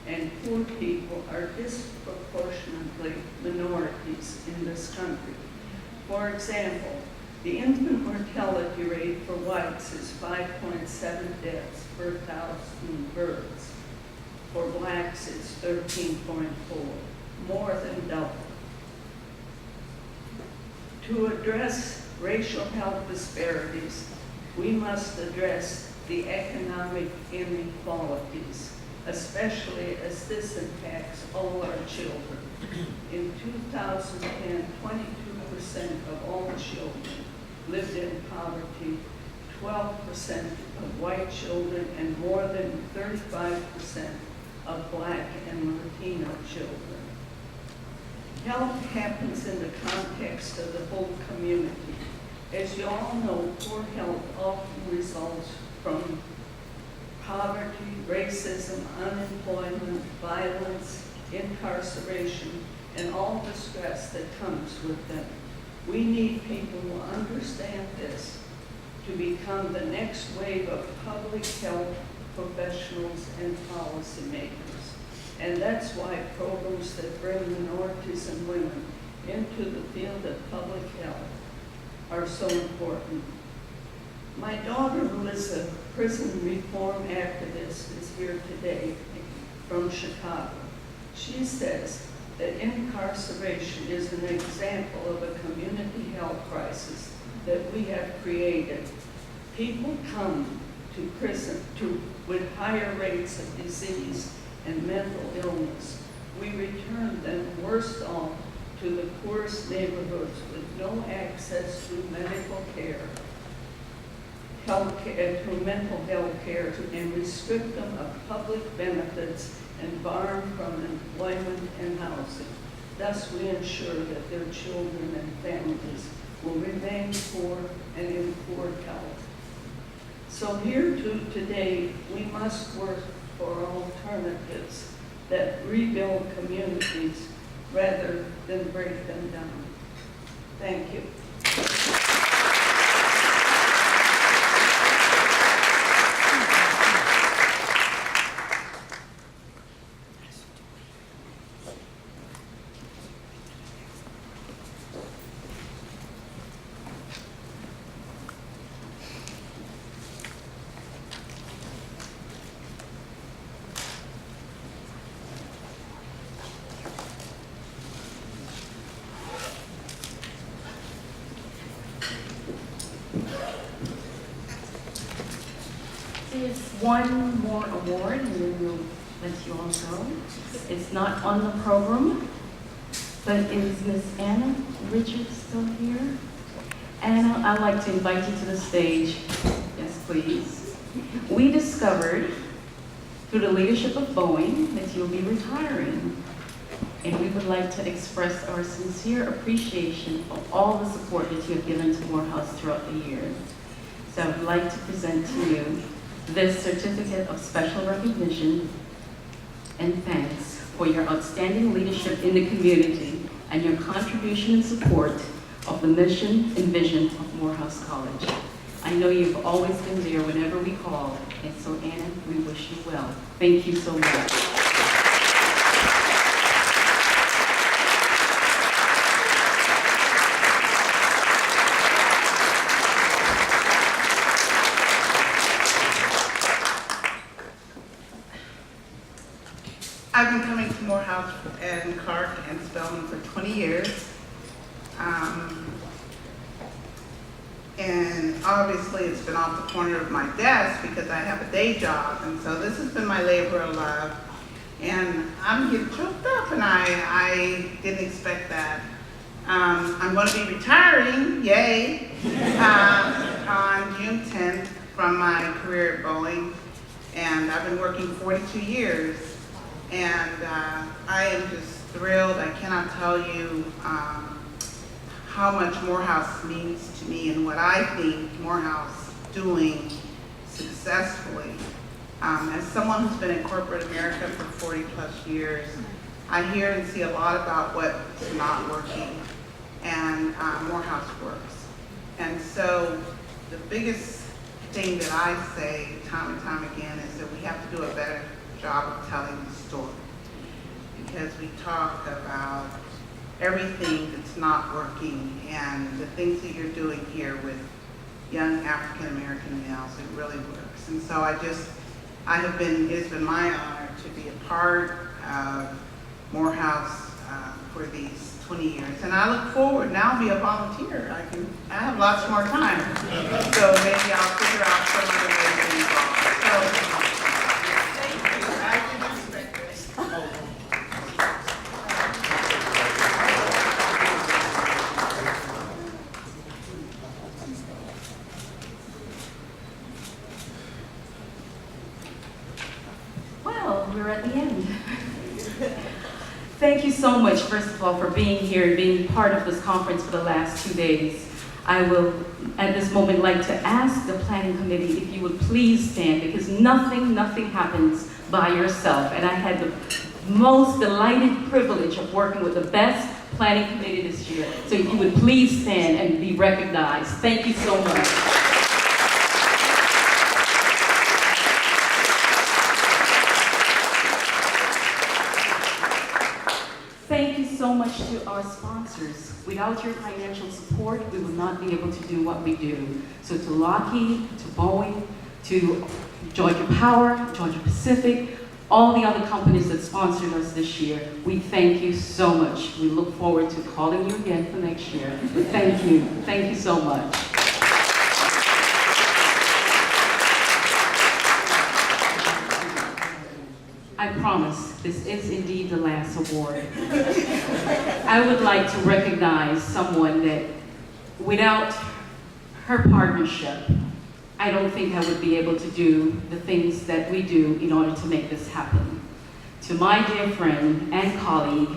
and poor people are disproportionately minorities in this country. For example, the infant mortality rate for whites is 5.7 deaths per 1,000 births. For blacks, it's 13.4, more than double. To address racial health disparities, we must address the economic inequalities, especially as this impacts all our children. In 2010, 22% of all children lived in poverty, 12% of white children, and more than 35% of Black and Latino children. Health happens in the context of the whole community. As you all know, poor health often results from poverty, racism, unemployment, violence, incarceration, and all the stress that comes with them. We need people who understand this to become the next wave of public health professionals and policymakers. And that's why programs that bring minorities and women into the field of public health are so important. My daughter, who is a prison reform activist, is here today from Chicago. She says that incarceration is an example of a community health crisis that we have created. People come to prison with higher rates of disease and mental illness. We return them worst off to the poorest neighborhoods with no access to medical care, to mental health care, and restrict them of public benefits and bar them from employment and housing. Thus, we ensure that their children and families will remain poor and in poor health. So here today, we must work for alternatives that rebuild communities rather than break them down. Thank you. There's one more award, and then we'll let you all go. It's not on the program, but is Miss Anna Richards still here? Anna, I'd like to invite you to the stage. Yes, please. We discovered, through the leadership of Boeing, that you'll be retiring. And we would like to express our sincere appreciation for all the support that you have given to Morehouse throughout the years. So I'd like to present to you this certificate of special recognition and thanks for your outstanding leadership in the community and your contribution and support of the mission and vision of Morehouse College. I know you've always been there whenever we call, and so Anna, we wish you well. Thank you so much. I've been coming to Morehouse and Clark and Spelman for 20 years. And obviously it's been off the corner of my desk because I have a day job. And so this has been my labor of love. And I'm getting choked up, and I didn't expect that. I'm going to be retiring, yay, on June 10th from my career at Boeing. And I've been working 42 years. And I am just thrilled. I cannot tell you how much Morehouse means to me and what I think Morehouse doing successfully. As someone who's been in corporate America for 40 plus years, I hear and see a lot about what's not working, and Morehouse works. And so the biggest thing that I say time and time again is that we have to do a better job of telling the story, because we talk about everything that's not working and the things that you're doing here with young African American males, it really works. And so it has been my honor to be a part of Morehouse for these 20 years. And I look forward, now I'll be a volunteer. I have lots more time. So maybe I'll figure out some other way to be involved. So, thank you. I didn't expect this. Well, we're at the end. Thank you so much, first of all, for being here and being part of this conference for the last 2 days. I will, at this moment, like to ask the planning committee if you would please stand, because nothing happens by yourself. And I had the most delighted privilege of working with the best planning committee this year. So if you would please stand and be recognized. Thank you so much. Thank you so much much to our sponsors. Without your financial support, we will not be able to do what we do. So to Lockheed, to Boeing, to Georgia Power, Georgia Pacific, all the other companies that sponsored us this year, we thank you so much. We look forward to calling you again for next year. But thank you so much. I promise, this is indeed the last award. I would like to recognize someone that, without her partnership, I don't think I would be able to do the things that we do in order to make this happen. To my dear friend and colleague,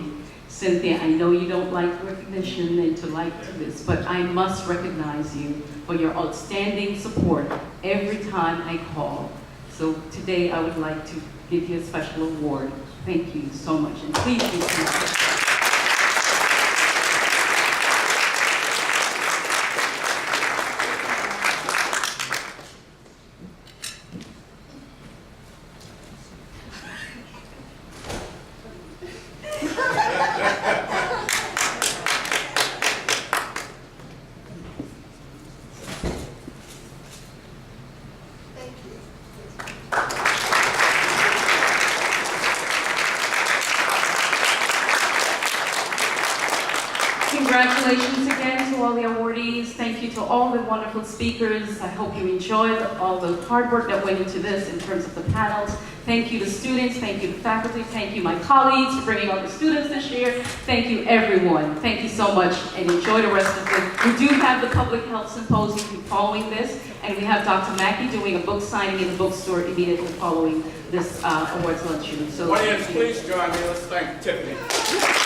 Cynthia, I know you don't like recognition and to like this, but I must recognize you for your outstanding support every time I call. So today I would like to give you a special award. Thank you so much, and please be seated. Congratulations again to all the awardees. Thank you to all the wonderful speakers. I hope you enjoyed all the hard work that went into this in terms of the panels. Thank you to students. Thank you to faculty. Thank you my colleagues for bringing all the students this year. Thank you everyone. Thank you so much and enjoy the rest of it. We do have the Public Health Symposium following this, and we have Dr. Mackey doing a book signing in the bookstore immediately following this awards luncheon. So Audience, please join me. Let's thank Tiffany.